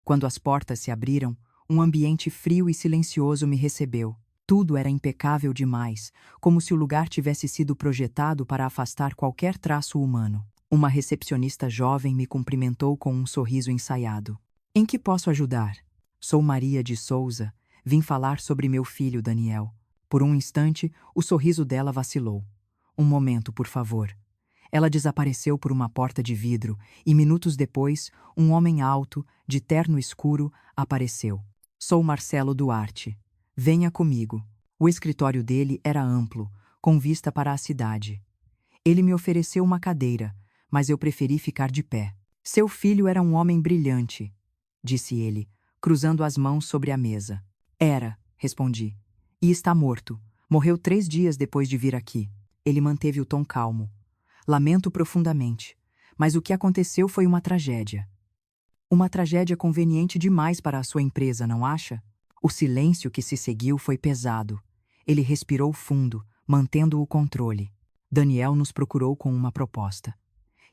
Quando as portas se abriram, um ambiente frio e silencioso me recebeu. Tudo era impecável demais, como se o lugar tivesse sido projetado para afastar qualquer traço humano. Uma recepcionista jovem me cumprimentou com um sorriso ensaiado. Em que posso ajudar? Sou Maria de Souza. Vim falar sobre meu filho Daniel. Por um instante, o sorriso dela vacilou. Um momento, por favor. Ela desapareceu por uma porta de vidro e, minutos depois, um homem alto, de terno escuro, apareceu. Sou Marcelo Duarte. Venha comigo. O escritório dele era amplo, com vista para a cidade. Ele me ofereceu uma cadeira, mas eu preferi ficar de pé. Seu filho era um homem brilhante, disse ele, cruzando as mãos sobre a mesa. Era, respondi. E está morto. Morreu 3 dias depois de vir aqui. Ele manteve o tom calmo. Lamento profundamente, mas o que aconteceu foi uma tragédia. Uma tragédia conveniente demais para a sua empresa, não acha? O silêncio que se seguiu foi pesado. Ele respirou fundo, mantendo o controle. Daniel nos procurou com uma proposta.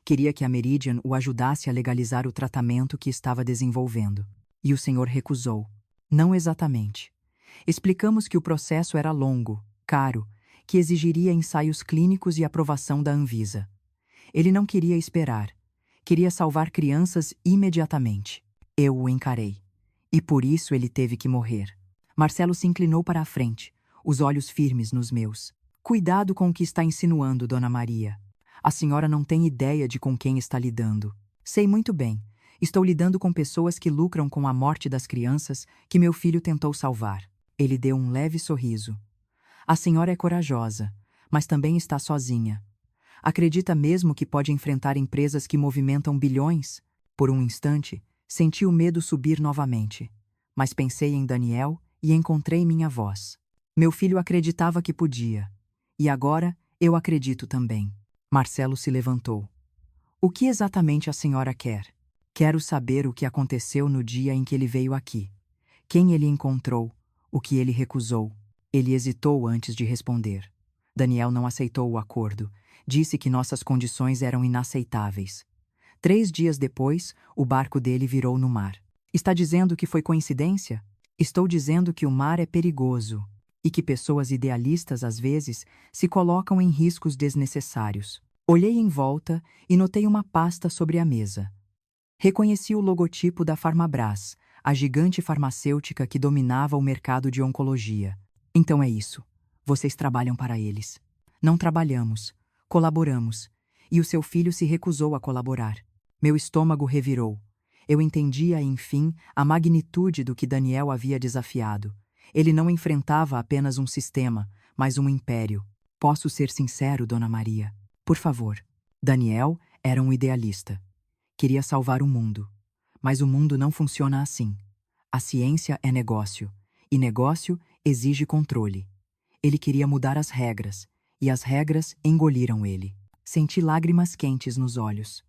Queria que a Meridian o ajudasse a legalizar o tratamento que estava desenvolvendo. E o senhor recusou. Não exatamente. Explicamos que o processo era longo, caro, que exigiria ensaios clínicos e aprovação da Anvisa. Ele não queria esperar. Queria salvar crianças imediatamente. Eu o encarei. E por isso ele teve que morrer. Marcelo se inclinou para a frente, os olhos firmes nos meus. Cuidado com o que está insinuando, Dona Maria. A senhora não tem ideia de com quem está lidando. Sei muito bem. Estou lidando com pessoas que lucram com a morte das crianças que meu filho tentou salvar. Ele deu um leve sorriso. A senhora é corajosa, mas também está sozinha. Acredita mesmo que pode enfrentar empresas que movimentam bilhões? Por um instante, senti o medo subir novamente. Mas pensei em Daniel e encontrei minha voz. Meu filho acreditava que podia. E agora eu acredito também. Marcelo se levantou. O que exatamente a senhora quer? Quero saber o que aconteceu no dia em que ele veio aqui. Quem ele encontrou? O que ele recusou? Ele hesitou antes de responder. Daniel não aceitou o acordo. Disse que nossas condições eram inaceitáveis. 3 dias depois, o barco dele virou no mar. Está dizendo que foi coincidência? Estou dizendo que o mar é perigoso e que pessoas idealistas, às vezes, se colocam em riscos desnecessários. Olhei em volta e notei uma pasta sobre a mesa. Reconheci o logotipo da Farmabras, a gigante farmacêutica que dominava o mercado de oncologia. Então é isso. Vocês trabalham para eles. Não trabalhamos. Colaboramos. E o seu filho se recusou a colaborar. Meu estômago revirou. Eu entendia, enfim, a magnitude do que Daniel havia desafiado. Ele não enfrentava apenas um sistema, mas um império. Posso ser sincero, Dona Maria? Por favor. Daniel era um idealista. Queria salvar o mundo. Mas o mundo não funciona assim. A ciência é negócio. E negócio exige controle. Ele queria mudar as regras. E as regras engoliram ele. Senti lágrimas quentes nos olhos.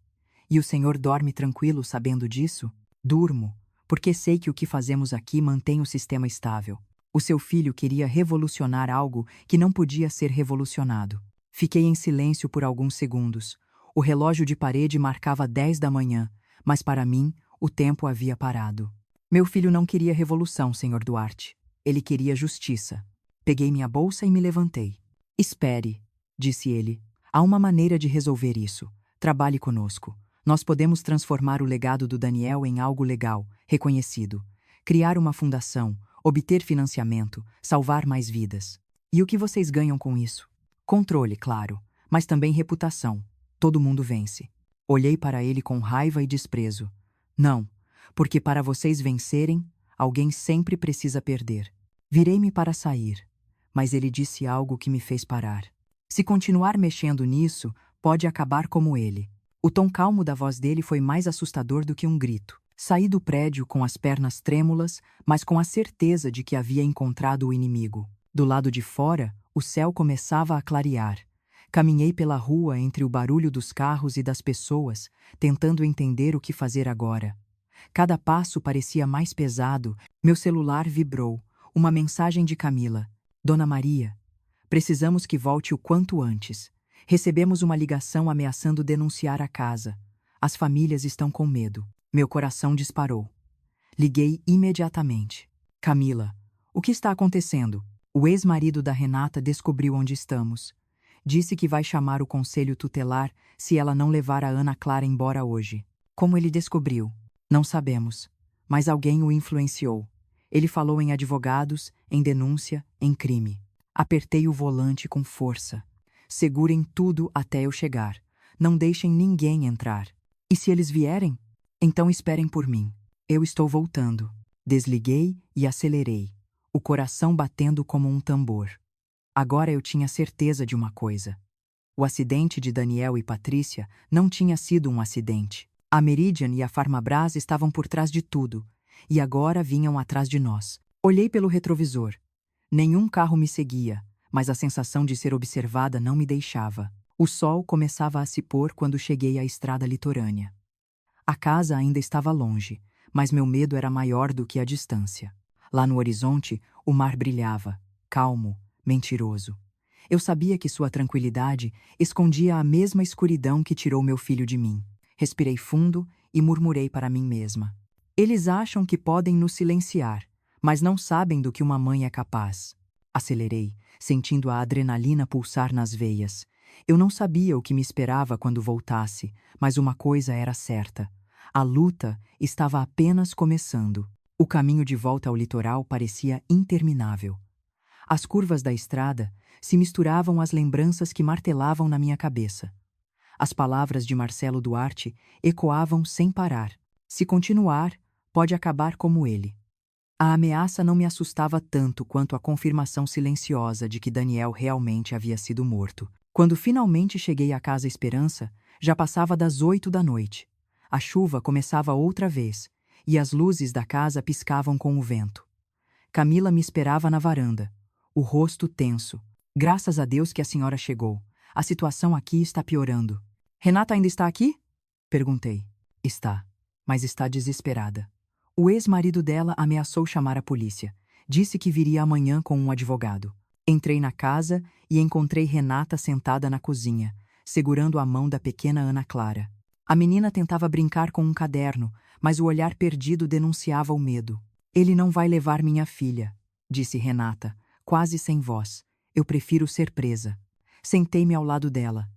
E o senhor dorme tranquilo sabendo disso? Durmo, porque sei que o que fazemos aqui mantém o sistema estável. O seu filho queria revolucionar algo que não podia ser revolucionado. Fiquei em silêncio por alguns segundos. O relógio de parede marcava 10 da manhã, mas para mim, o tempo havia parado. Meu filho não queria revolução, senhor Duarte. Ele queria justiça. Peguei minha bolsa e me levantei. Espere, disse ele. Há uma maneira de resolver isso. Trabalhe conosco. Nós podemos transformar o legado do Daniel em algo legal, reconhecido. Criar uma fundação, obter financiamento, salvar mais vidas. E o que vocês ganham com isso? Controle, claro, mas também reputação. Todo mundo vence. Olhei para ele com raiva e desprezo. Não, porque para vocês vencerem, alguém sempre precisa perder. Virei-me para sair, mas ele disse algo que me fez parar. Se continuar mexendo nisso, pode acabar como ele. O tom calmo da voz dele foi mais assustador do que um grito. Saí do prédio com as pernas trêmulas, mas com a certeza de que havia encontrado o inimigo. Do lado de fora, o céu começava a clarear. Caminhei pela rua entre o barulho dos carros e das pessoas, tentando entender o que fazer agora. Cada passo parecia mais pesado. Meu celular vibrou. Uma mensagem de Camila. Dona Maria, precisamos que volte o quanto antes. Recebemos uma ligação ameaçando denunciar a casa. As famílias estão com medo. Meu coração disparou. Liguei imediatamente. Camila, o que está acontecendo? O ex-marido da Renata descobriu onde estamos. Disse que vai chamar o conselho tutelar se ela não levar a Ana Clara embora hoje. Como ele descobriu? Não sabemos. mas alguém o influenciou. Ele falou em advogados, em denúncia, em crime. Apertei o volante com força. Segurem tudo até eu chegar. Não deixem ninguém entrar. E se eles vierem? Então esperem por mim. Eu estou voltando. Desliguei e acelerei, o coração batendo como um tambor. Agora eu tinha certeza de uma coisa. O acidente de Daniel e Patrícia não tinha sido um acidente. A Meridian e a Farmabras estavam por trás de tudo, e agora vinham atrás de nós. Olhei pelo retrovisor. Nenhum carro me seguia, mas a sensação de ser observada não me deixava. O sol começava a se pôr quando cheguei à estrada litorânea. A casa ainda estava longe, mas meu medo era maior do que a distância. Lá no horizonte, o mar brilhava, calmo, mentiroso. Eu sabia que sua tranquilidade escondia a mesma escuridão que tirou meu filho de mim. Respirei fundo e murmurei para mim mesma. Eles acham que podem nos silenciar, mas não sabem do que uma mãe é capaz. Acelerei, sentindo a adrenalina pulsar nas veias. Eu não sabia o que me esperava quando voltasse, mas uma coisa era certa. A luta estava apenas começando. O caminho de volta ao litoral parecia interminável. As curvas da estrada se misturavam às lembranças que martelavam na minha cabeça. As palavras de Marcelo Duarte ecoavam sem parar. Se continuar, pode acabar como ele. A ameaça não me assustava tanto quanto a confirmação silenciosa de que Daniel realmente havia sido morto. Quando finalmente cheguei à Casa Esperança, já passava das 8 da noite. A chuva começava outra vez, e as luzes da casa piscavam com o vento. Camila me esperava na varanda, o rosto tenso. Graças a Deus que a senhora chegou. A situação aqui está piorando. Renata ainda está aqui? Perguntei. Está, mas está desesperada. O ex-marido dela ameaçou chamar a polícia. Disse que viria amanhã com um advogado. Entrei na casa e encontrei Renata sentada na cozinha, segurando a mão da pequena Ana Clara. A menina tentava brincar com um caderno, mas o olhar perdido denunciava o medo. Ele não vai levar minha filha, disse Renata, quase sem voz. Eu prefiro ser presa. Sentei-me ao lado dela.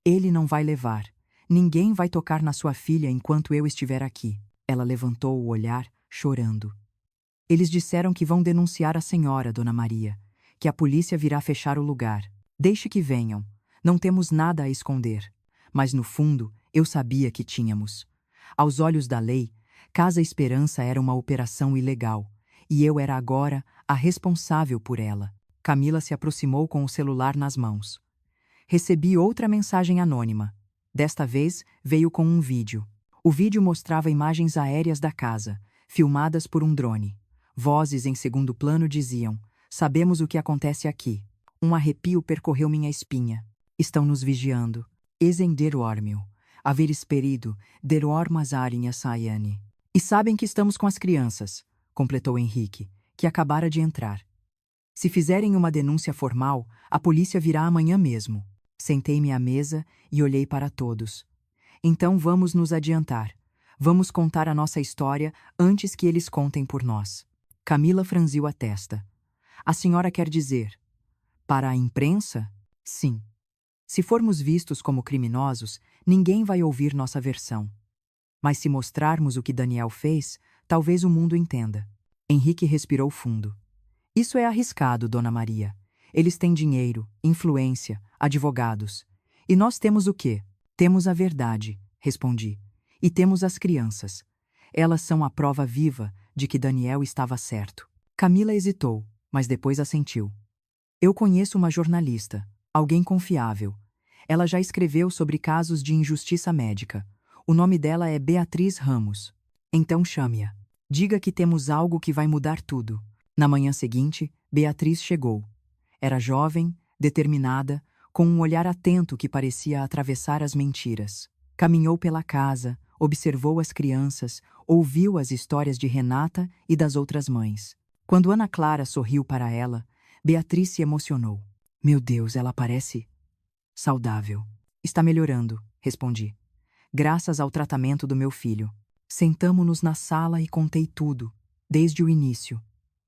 Ele não vai levar. Ninguém vai tocar na sua filha enquanto eu estiver aqui. Ela levantou o olhar, chorando. Eles disseram que vão denunciar a senhora, Dona Maria, que a polícia virá fechar o lugar. Deixe que venham. Não temos nada a esconder. Mas no fundo, eu sabia que tínhamos. Aos olhos da lei, Casa Esperança era uma operação ilegal, e eu era agora a responsável por ela. Camila se aproximou com o celular nas mãos. Recebi outra mensagem anônima. Desta vez, veio com um vídeo. O vídeo mostrava imagens aéreas da casa, filmadas por um drone. Vozes em segundo plano diziam: "Sabemos o que acontece aqui." Um arrepio percorreu minha espinha. Estão nos vigiando. Ezen derormio. Haver esperido, derormas arinha saiane. E sabem que estamos com as crianças, completou Henrique, que acabara de entrar. Se fizerem uma denúncia formal, a polícia virá amanhã mesmo. Sentei-me à mesa e olhei para todos. Então vamos nos adiantar. Vamos contar a nossa história antes que eles contem por nós. Camila franziu a testa. A senhora quer dizer, para a imprensa? Sim. Se formos vistos como criminosos, ninguém vai ouvir nossa versão. Mas se mostrarmos o que Daniel fez, talvez o mundo entenda. Henrique respirou fundo. Isso é arriscado, Dona Maria. Eles têm dinheiro, influência, advogados. E nós temos o quê? Temos a verdade, respondi. E temos as crianças. Elas são a prova viva de que Daniel estava certo. Camila hesitou, mas depois assentiu. Eu conheço uma jornalista, alguém confiável. Ela já escreveu sobre casos de injustiça médica. O nome dela é Beatriz Ramos. Então chame-a. Diga que temos algo que vai mudar tudo. Na manhã seguinte, Beatriz chegou. Era jovem, determinada, com um olhar atento que parecia atravessar as mentiras. Caminhou pela casa, observou as crianças, ouviu as histórias de Renata e das outras mães. Quando Ana Clara sorriu para ela, Beatriz se emocionou. Meu Deus, ela parece saudável. Está melhorando, respondi. Graças ao tratamento do meu filho. Sentamo-nos na sala e contei tudo, desde o início.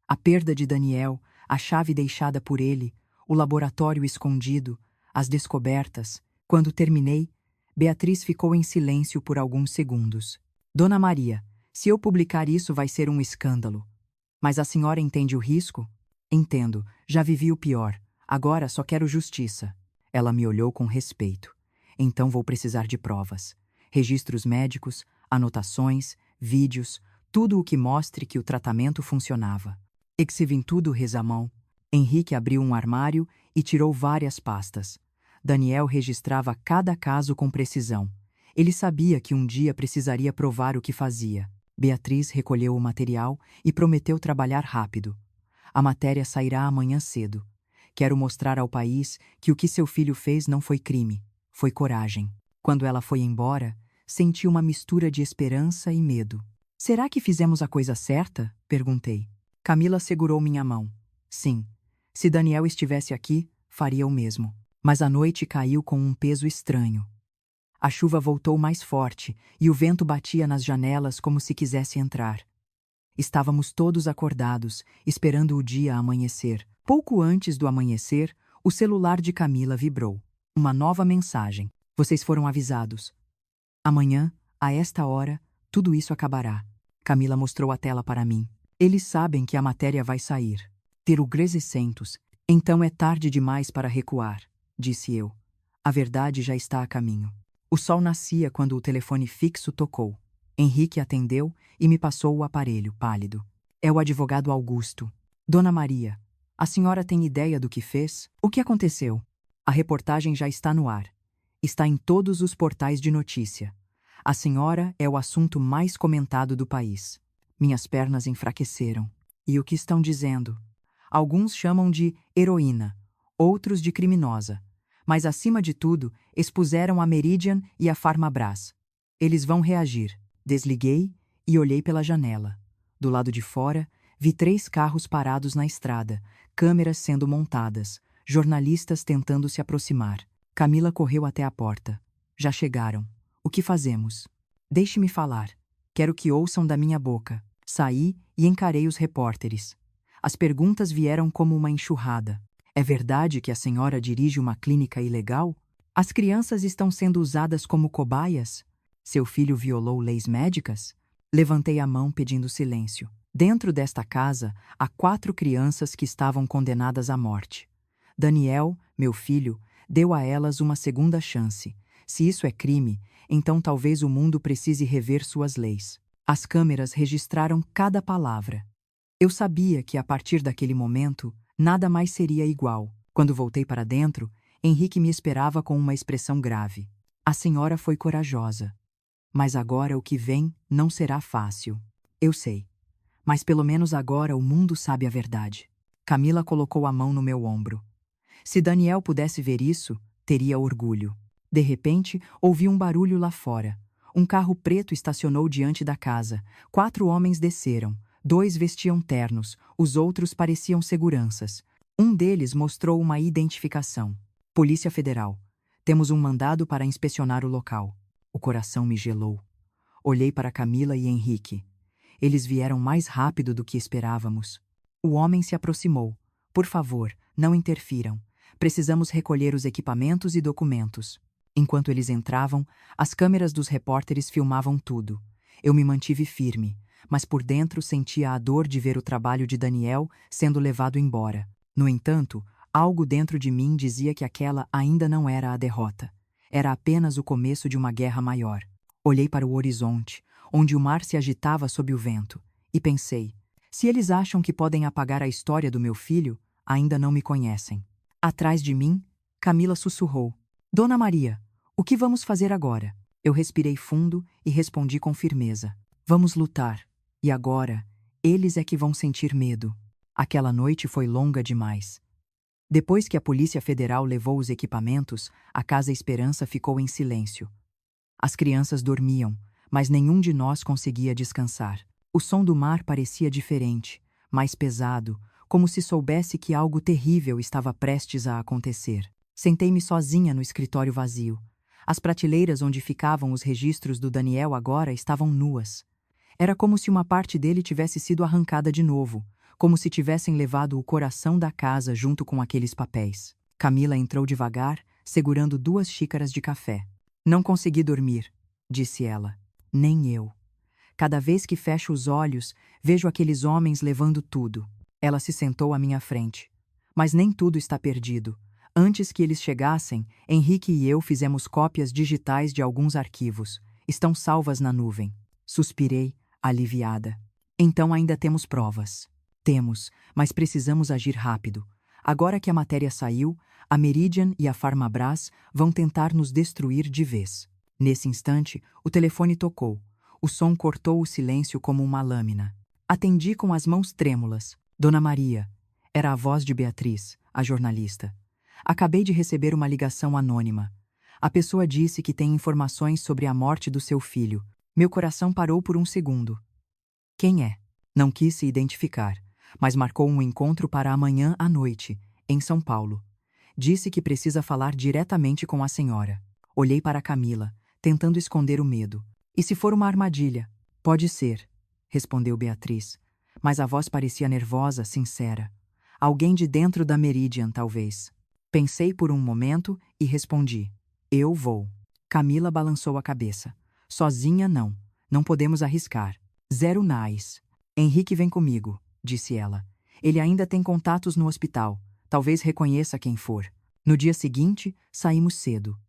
A perda de Daniel, a chave deixada por ele, o laboratório escondido, as descobertas. Quando terminei, Beatriz ficou em silêncio por alguns segundos. Dona Maria, Se eu publicar isso, vai ser um escândalo. Mas a senhora entende o risco? Entendo, já vivi o pior. Agora só quero justiça. Ela me olhou com respeito. Então vou precisar de provas. Registros médicos, anotações, vídeos, tudo o que mostre que o tratamento funcionava. Exivem tudo, Rezamão. Henrique abriu um armário e tirou várias pastas. Daniel registrava cada caso com precisão. Ele sabia que um dia precisaria provar o que fazia. Beatriz recolheu o material e prometeu trabalhar rápido. A matéria sairá amanhã cedo. Quero mostrar ao país que o que seu filho fez não foi crime, foi coragem. Quando ela foi embora, senti uma mistura de esperança e medo. Será que fizemos a coisa certa? Perguntei. Camila segurou minha mão. Sim. Se Daniel estivesse aqui, faria o mesmo. Mas a noite caiu com um peso estranho. A chuva voltou mais forte e o vento batia nas janelas como se quisesse entrar. Estávamos todos acordados, esperando o dia amanhecer. Pouco antes do amanhecer, o celular de Camila vibrou. Uma nova mensagem. Vocês foram avisados. Amanhã, a esta hora, tudo isso acabará. Camila mostrou a tela para mim. Eles sabem que a matéria vai sair. Ter o Grezecentos. Então é tarde demais para recuar, disse eu. A verdade já está a caminho. O sol nascia quando o telefone fixo tocou. Henrique atendeu e me passou o aparelho, pálido. É o advogado Augusto. Dona Maria, a senhora tem ideia do que fez? O que aconteceu? A reportagem já está no ar. Está em todos os portais de notícia. A senhora é o assunto mais comentado do país. Minhas pernas enfraqueceram. E o que estão dizendo? Alguns chamam de heroína, outros de criminosa. Mas, acima de tudo, expuseram a Meridian e a Farmabras. Eles vão reagir. Desliguei e olhei pela janela. Do lado de fora, vi 3 carros parados na estrada, câmeras sendo montadas, jornalistas tentando se aproximar. Camila correu até a porta. Já chegaram. O que fazemos? Deixe-me falar. Quero que ouçam da minha boca. Saí e encarei os repórteres. As perguntas vieram como uma enxurrada. É verdade que a senhora dirige uma clínica ilegal? As crianças estão sendo usadas como cobaias? Seu filho violou leis médicas? Levantei a mão pedindo silêncio. Dentro desta casa, há 4 crianças que estavam condenadas à morte. Daniel, meu filho, deu a elas uma segunda chance. Se isso é crime, então talvez o mundo precise rever suas leis. As câmeras registraram cada palavra. Eu sabia que, a partir daquele momento, nada mais seria igual. Quando voltei para dentro, Henrique me esperava com uma expressão grave. A senhora foi corajosa. Mas agora o que vem não será fácil. Eu sei. Mas pelo menos agora o mundo sabe a verdade. Camila colocou a mão no meu ombro. Se Daniel pudesse ver isso, teria orgulho. De repente, ouvi um barulho lá fora. Um carro preto estacionou diante da casa. 4 homens desceram. 2 vestiam ternos, os outros pareciam seguranças. Um deles mostrou uma identificação. Polícia Federal. Temos um mandado para inspecionar o local. O coração me gelou. Olhei para Camila e Henrique. Eles vieram mais rápido do que esperávamos. O homem se aproximou. Por favor, não interfiram. Precisamos recolher os equipamentos e documentos. Enquanto eles entravam, as câmeras dos repórteres filmavam tudo. Eu me mantive firme, mas por dentro sentia a dor de ver o trabalho de Daniel sendo levado embora. No entanto, algo dentro de mim dizia que aquela ainda não era a derrota. Era apenas o começo de uma guerra maior. Olhei para o horizonte, onde o mar se agitava sob o vento, e pensei: se eles acham que podem apagar a história do meu filho, ainda não me conhecem. Atrás de mim, Camila sussurrou: Dona Maria, o que vamos fazer agora? Eu respirei fundo e respondi com firmeza: vamos lutar. E agora, eles é que vão sentir medo. Aquela noite foi longa demais. Depois que a Polícia Federal levou os equipamentos, a Casa Esperança ficou em silêncio. As crianças dormiam, mas nenhum de nós conseguia descansar. O som do mar parecia diferente, mais pesado, como se soubesse que algo terrível estava prestes a acontecer. Sentei-me sozinha no escritório vazio. As prateleiras onde ficavam os registros do Daniel agora estavam nuas. Era como se uma parte dele tivesse sido arrancada de novo, como se tivessem levado o coração da casa junto com aqueles papéis. Camila entrou devagar, segurando 2 xícaras de café. Não consegui dormir, disse ela. Nem eu. Cada vez que fecho os olhos, vejo aqueles homens levando tudo. Ela se sentou à minha frente. Mas nem tudo está perdido. Antes que eles chegassem, Henrique e eu fizemos cópias digitais de alguns arquivos. Estão salvas na nuvem. Suspirei, aliviada. Então ainda temos provas. Temos, mas precisamos agir rápido. Agora que a matéria saiu, a Meridian e a Farmabras vão tentar nos destruir de vez. Nesse instante, o telefone tocou. O som cortou o silêncio como uma lâmina. Atendi com as mãos trêmulas. Dona Maria. Era a voz de Beatriz, a jornalista. Acabei de receber uma ligação anônima. A pessoa disse que tem informações sobre a morte do seu filho. Meu coração parou por um segundo. Quem é? Não quis se identificar, mas marcou um encontro para amanhã à noite, em São Paulo. Disse que precisa falar diretamente com a senhora. Olhei para Camila, tentando esconder o medo. E se for uma armadilha? Pode ser, respondeu Beatriz, mas a voz parecia nervosa, sincera. Alguém de dentro da Meridian, talvez. Pensei por um momento e respondi. Eu vou. Camila balançou a cabeça. Sozinha não. Não podemos arriscar. Zero nais. Henrique vem comigo, disse ela. Ele ainda tem contatos no hospital. Talvez reconheça quem for. No dia seguinte, saímos cedo.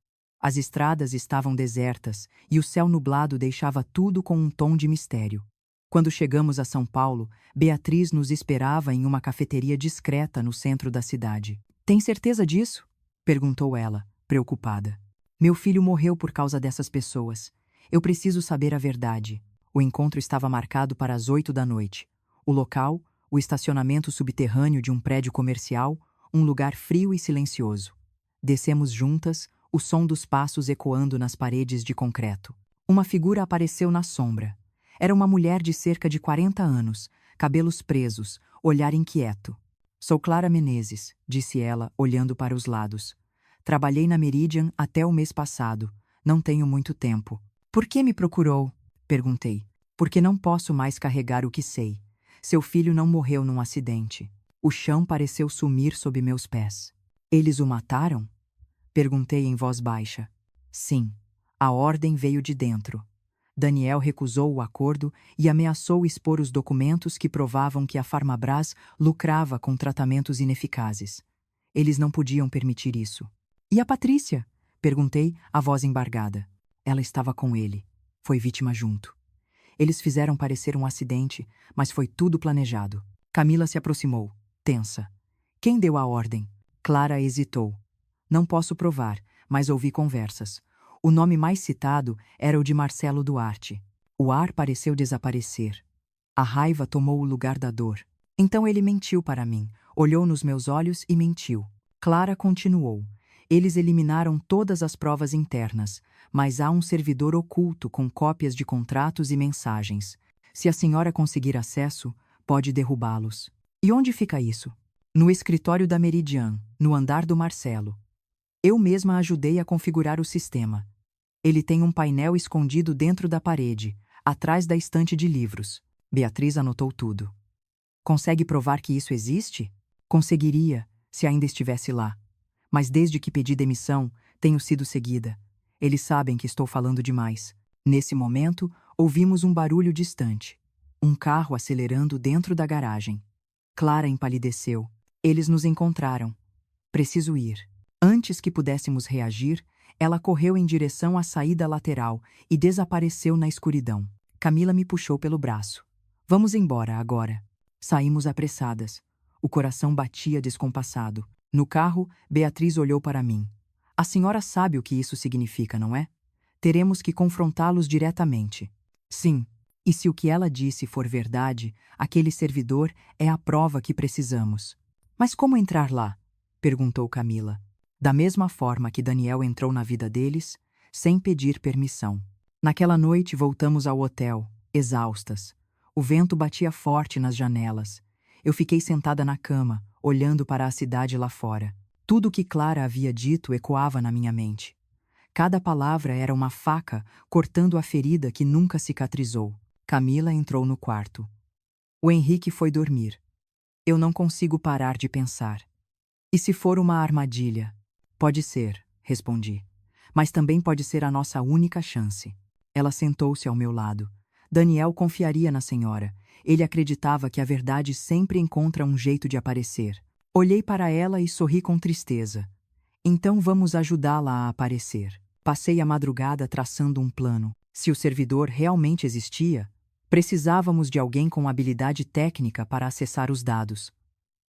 As estradas estavam desertas e o céu nublado deixava tudo com um tom de mistério. Quando chegamos a São Paulo, Beatriz nos esperava em uma cafeteria discreta no centro da cidade. Tem certeza disso? Perguntou ela, preocupada. Meu filho morreu por causa dessas pessoas. Eu preciso saber a verdade. O encontro estava marcado para as 8 da noite. O local, o estacionamento subterrâneo de um prédio comercial, um lugar frio e silencioso. Descemos juntas, o som dos passos ecoando nas paredes de concreto. Uma figura apareceu na sombra. Era uma mulher de cerca de 40 anos, cabelos presos, olhar inquieto. Sou Clara Menezes, disse ela, olhando para os lados. Trabalhei na Meridian até o mês passado. Não tenho muito tempo. Por que me procurou? Perguntei. Porque não posso mais carregar o que sei. Seu filho não morreu num acidente. O chão pareceu sumir sob meus pés. Eles o mataram? Perguntei em voz baixa. Sim. A ordem veio de dentro. Daniel recusou o acordo e ameaçou expor os documentos que provavam que a Farmabras lucrava com tratamentos ineficazes. Eles não podiam permitir isso. E a Patrícia? Perguntei, a voz embargada. Ela estava com ele. Foi vítima junto. Eles fizeram parecer um acidente, mas foi tudo planejado. Camila se aproximou, tensa. Quem deu a ordem? Clara hesitou. Não posso provar, mas ouvi conversas. O nome mais citado era o de Marcelo Duarte. O ar pareceu desaparecer. A raiva tomou o lugar da dor. Então ele mentiu para mim, olhou nos meus olhos e mentiu. Clara continuou. Eles eliminaram todas as provas internas, mas há um servidor oculto com cópias de contratos e mensagens. Se a senhora conseguir acesso, pode derrubá-los. E onde fica isso? No escritório da Meridian, no andar do Marcelo. Eu mesma ajudei a configurar o sistema. Ele tem um painel escondido dentro da parede, atrás da estante de livros. Beatriz anotou tudo. Consegue provar que isso existe? Conseguiria, se ainda estivesse lá. Mas desde que pedi demissão, tenho sido seguida. Eles sabem que estou falando demais. Nesse momento, ouvimos um barulho distante. Um carro acelerando dentro da garagem. Clara empalideceu. Eles nos encontraram. Preciso ir. Antes que pudéssemos reagir, ela correu em direção à saída lateral e desapareceu na escuridão. Camila me puxou pelo braço. Vamos embora agora. Saímos apressadas. O coração batia descompassado. No carro, Beatriz olhou para mim. A senhora sabe o que isso significa, não é? Teremos que confrontá-los diretamente. Sim. E se o que ela disse for verdade, aquele servidor é a prova que precisamos. Mas como entrar lá? Perguntou Camila. Da mesma forma que Daniel entrou na vida deles, sem pedir permissão. Naquela noite voltamos ao hotel, exaustas. O vento batia forte nas janelas. Eu fiquei sentada na cama, olhando para a cidade lá fora. Tudo o que Clara havia dito ecoava na minha mente. Cada palavra era uma faca cortando a ferida que nunca cicatrizou. Camila entrou no quarto. O Henrique foi dormir. Eu não consigo parar de pensar. E se for uma armadilha? Pode ser, respondi. Mas também pode ser a nossa única chance. Ela sentou-se ao meu lado. Daniel confiaria na senhora. Ele acreditava que a verdade sempre encontra um jeito de aparecer. Olhei para ela e sorri com tristeza. Então vamos ajudá-la a aparecer. Passei a madrugada traçando um plano. Se o servidor realmente existia, precisávamos de alguém com habilidade técnica para acessar os dados.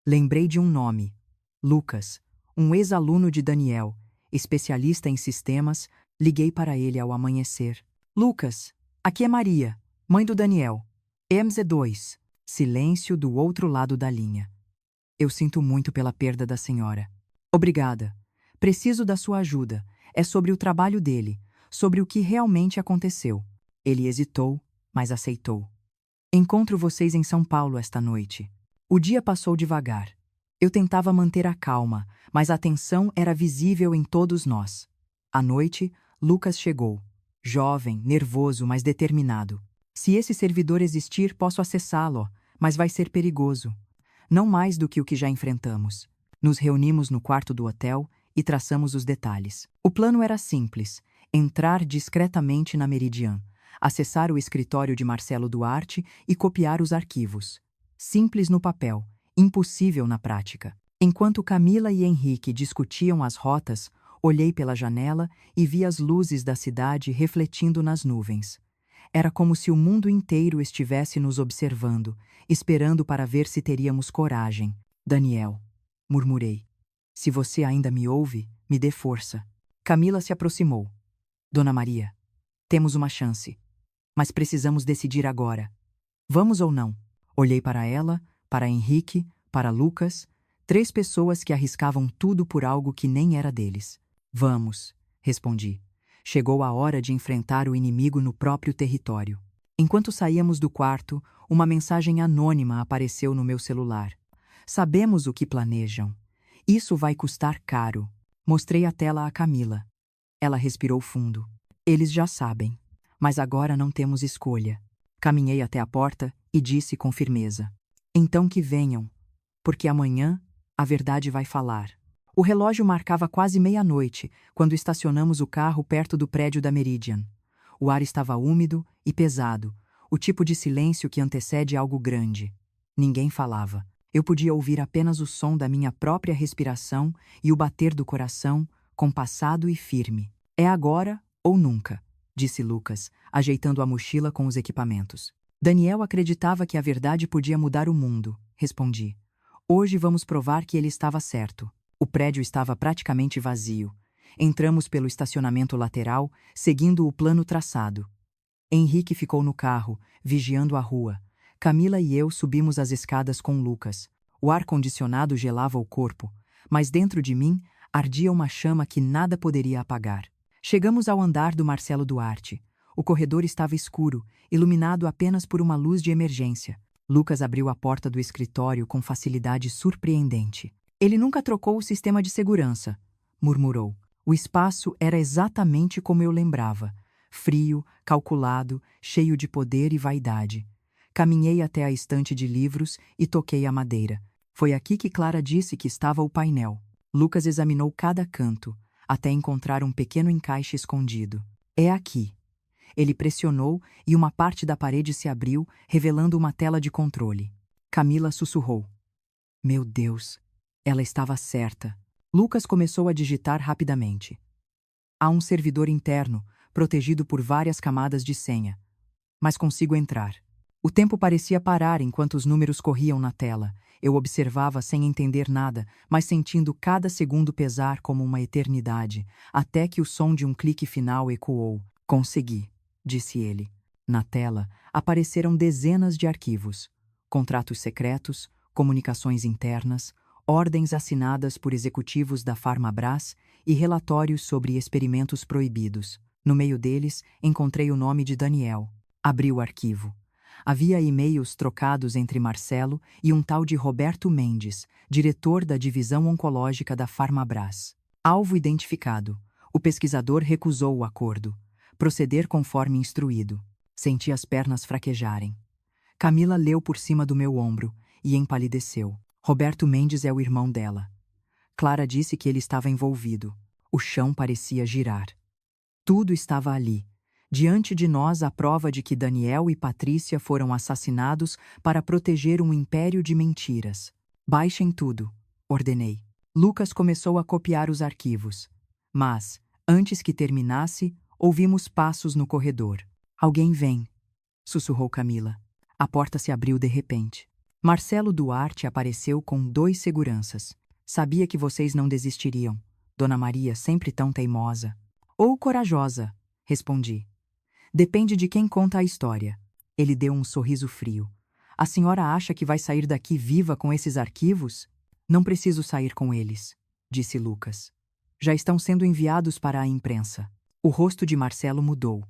Lembrei de um nome: Lucas, um ex-aluno de Daniel, especialista em sistemas. Liguei para ele ao amanhecer. Lucas, aqui é Maria, mãe do Daniel. MZ2. Silêncio do outro lado da linha. Eu sinto muito pela perda da senhora. Obrigada. Preciso da sua ajuda. É sobre o trabalho dele, sobre o que realmente aconteceu. Ele hesitou, mas aceitou. Encontro vocês em São Paulo esta noite. O dia passou devagar. Eu tentava manter a calma, mas a tensão era visível em todos nós. À noite, Lucas chegou. Jovem, nervoso, mas determinado. Se esse servidor existir, posso acessá-lo, mas vai ser perigoso. Não mais do que o que já enfrentamos. Nos reunimos no quarto do hotel e traçamos os detalhes. O plano era simples: entrar discretamente na Meridian, acessar o escritório de Marcelo Duarte e copiar os arquivos. Simples no papel, impossível na prática. Enquanto Camila e Henrique discutiam as rotas, olhei pela janela e vi as luzes da cidade refletindo nas nuvens. Era como se o mundo inteiro estivesse nos observando, esperando para ver se teríamos coragem. Daniel, murmurei. Se você ainda me ouve, me dê força. Camila se aproximou. Dona Maria, temos uma chance. Mas precisamos decidir agora. Vamos ou não? Olhei para ela, para Henrique, para Lucas, 3 pessoas que arriscavam tudo por algo que nem era deles. Vamos, respondi. Chegou a hora de enfrentar o inimigo no próprio território. Enquanto saíamos do quarto, uma mensagem anônima apareceu no meu celular. Sabemos o que planejam. Isso vai custar caro. Mostrei a tela a Camila. Ela respirou fundo. Eles já sabem. Mas agora não temos escolha. Caminhei até a porta e disse com firmeza: então que venham, porque amanhã a verdade vai falar. O relógio marcava quase meia-noite quando estacionamos o carro perto do prédio da Meridian. O ar estava úmido e pesado, o tipo de silêncio que antecede algo grande. Ninguém falava. Eu podia ouvir apenas o som da minha própria respiração e o bater do coração, compassado e firme. É agora ou nunca, disse Lucas, ajeitando a mochila com os equipamentos. Daniel acreditava que a verdade podia mudar o mundo, respondi. Hoje vamos provar que ele estava certo. O prédio estava praticamente vazio. Entramos pelo estacionamento lateral, seguindo o plano traçado. Henrique ficou no carro, vigiando a rua. Camila e eu subimos as escadas com Lucas. O ar-condicionado gelava o corpo, mas dentro de mim ardia uma chama que nada poderia apagar. Chegamos ao andar do Marcelo Duarte. O corredor estava escuro, iluminado apenas por uma luz de emergência. Lucas abriu a porta do escritório com facilidade surpreendente. Ele nunca trocou o sistema de segurança, murmurou. O espaço era exatamente como eu lembrava. Frio, calculado, cheio de poder e vaidade. Caminhei até a estante de livros e toquei a madeira. Foi aqui que Clara disse que estava o painel. Lucas examinou cada canto, até encontrar um pequeno encaixe escondido. É aqui. Ele pressionou e uma parte da parede se abriu, revelando uma tela de controle. Camila sussurrou. Meu Deus, ela estava certa. Lucas começou a digitar rapidamente. Há um servidor interno, protegido por várias camadas de senha. Mas consigo entrar. O tempo parecia parar enquanto os números corriam na tela. Eu observava sem entender nada, mas sentindo cada segundo pesar como uma eternidade, até que o som de um clique final ecoou. Consegui, disse ele. Na tela, apareceram dezenas de arquivos. Contratos secretos, comunicações internas, ordens assinadas por executivos da Farmabras e relatórios sobre experimentos proibidos. No meio deles, encontrei o nome de Daniel. Abri o arquivo. Havia e-mails trocados entre Marcelo e um tal de Roberto Mendes, diretor da divisão oncológica da Farmabras. Alvo identificado. O pesquisador recusou o acordo. Proceder conforme instruído. Senti as pernas fraquejarem. Camila leu por cima do meu ombro e empalideceu. Roberto Mendes é o irmão dela. Clara disse que ele estava envolvido. O chão parecia girar. Tudo estava ali, Diante de nós a prova de que Daniel e Patrícia foram assassinados para proteger um império de mentiras. Baixem tudo, ordenei. Lucas começou a copiar os arquivos. Mas, antes que terminasse, ouvimos passos no corredor. Alguém vem, sussurrou Camila. A porta se abriu de repente. Marcelo Duarte apareceu com 2 seguranças. Sabia que vocês não desistiriam. Dona Maria, sempre tão teimosa. Ou corajosa, respondi. Depende de quem conta a história. Ele deu um sorriso frio. A senhora acha que vai sair daqui viva com esses arquivos? Não preciso sair com eles, disse Lucas. Já estão sendo enviados para a imprensa. O rosto de Marcelo mudou.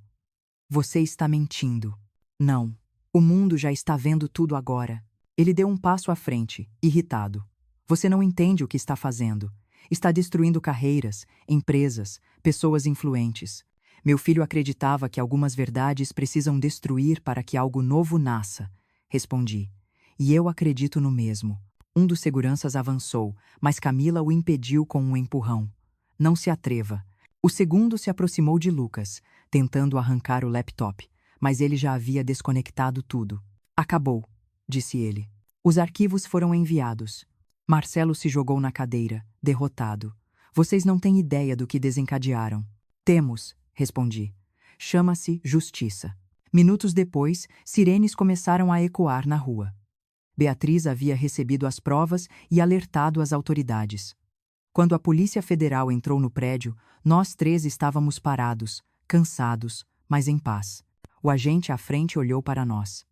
Você está mentindo. Não. O mundo já está vendo tudo agora. Ele deu um passo à frente, irritado. Você não entende o que está fazendo. Está destruindo carreiras, empresas, pessoas influentes. Meu filho acreditava que algumas verdades precisam destruir para que algo novo nasça, respondi. E eu acredito no mesmo. Um dos seguranças avançou, mas Camila o impediu com um empurrão. Não se atreva. O segundo se aproximou de Lucas, tentando arrancar o laptop, mas ele já havia desconectado tudo. Acabou, disse ele. Os arquivos foram enviados. Marcelo se jogou na cadeira, derrotado. Vocês não têm ideia do que desencadearam. Temos, respondi. Chama-se justiça. Minutos depois, sirenes começaram a ecoar na rua. Beatriz havia recebido as provas e alertado as autoridades. Quando a Polícia Federal entrou no prédio, nós 3 estávamos parados, cansados, mas em paz. O agente à frente olhou para nós.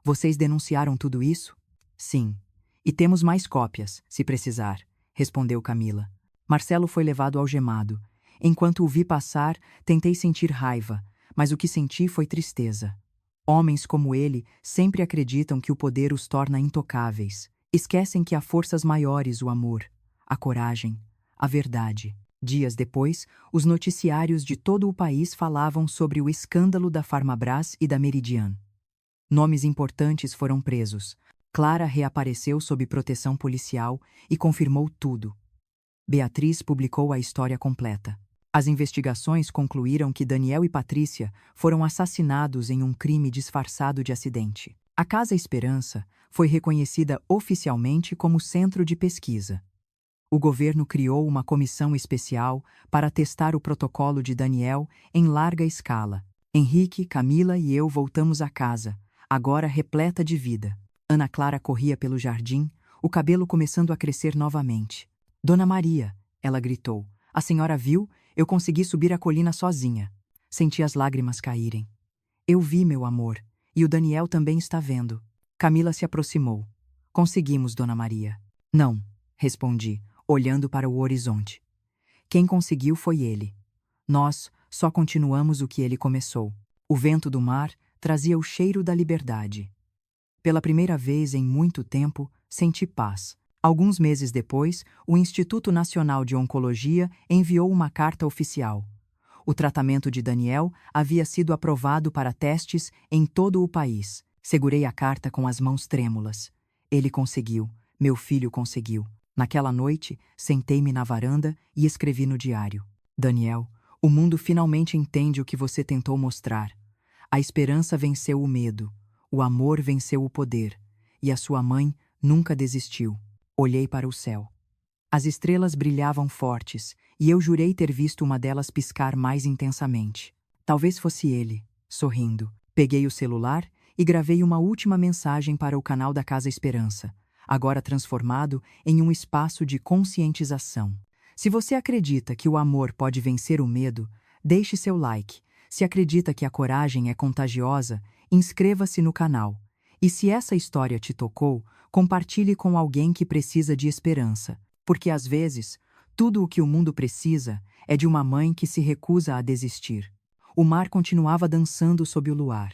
Vocês denunciaram tudo isso? Sim. E temos mais cópias, se precisar, respondeu Camila. Marcelo foi levado algemado. Enquanto o vi passar, tentei sentir raiva, mas o que senti foi tristeza. Homens como ele sempre acreditam que o poder os torna intocáveis. Esquecem que há forças maiores: o amor, a coragem, a verdade. Dias depois, os noticiários de todo o país falavam sobre o escândalo da Farmabras e da Meridian. Nomes importantes foram presos. Clara reapareceu sob proteção policial e confirmou tudo. Beatriz publicou a história completa. As investigações concluíram que Daniel e Patrícia foram assassinados em um crime disfarçado de acidente. A Casa Esperança foi reconhecida oficialmente como centro de pesquisa. O governo criou uma comissão especial para testar o protocolo de Daniel em larga escala. Henrique, Camila e eu voltamos à casa, agora repleta de vida. Ana Clara corria pelo jardim, o cabelo começando a crescer novamente. Dona Maria, ela gritou. A senhora viu? Eu consegui subir a colina sozinha. Senti as lágrimas caírem. Eu vi, meu amor, e o Daniel também está vendo. Camila se aproximou. Conseguimos, Dona Maria. Não, respondi, olhando para o horizonte. Quem conseguiu foi ele. Nós só continuamos o que ele começou. O vento do mar trazia o cheiro da liberdade. Pela primeira vez em muito tempo, senti paz. Alguns meses depois, o Instituto Nacional de Oncologia enviou uma carta oficial. O tratamento de Daniel havia sido aprovado para testes em todo o país. Segurei a carta com as mãos trêmulas. Ele conseguiu. Meu filho conseguiu. Naquela noite, sentei-me na varanda e escrevi no diário. Daniel, o mundo finalmente entende o que você tentou mostrar. A esperança venceu o medo. O amor venceu o poder. E a sua mãe nunca desistiu. Olhei para o céu. As estrelas brilhavam fortes, e eu jurei ter visto uma delas piscar mais intensamente. Talvez fosse ele, sorrindo. Peguei o celular e gravei uma última mensagem para o canal da Casa Esperança, agora transformado em um espaço de conscientização. Se você acredita que o amor pode vencer o medo, deixe seu like. Se acredita que a coragem é contagiosa, inscreva-se no canal. E se essa história te tocou, compartilhe com alguém que precisa de esperança, porque às vezes, tudo o que o mundo precisa é de uma mãe que se recusa a desistir. O mar continuava dançando sob o luar,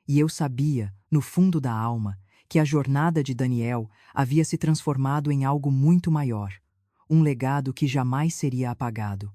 e eu sabia, no fundo da alma, que a jornada de Daniel havia se transformado em algo muito maior, um legado que jamais seria apagado.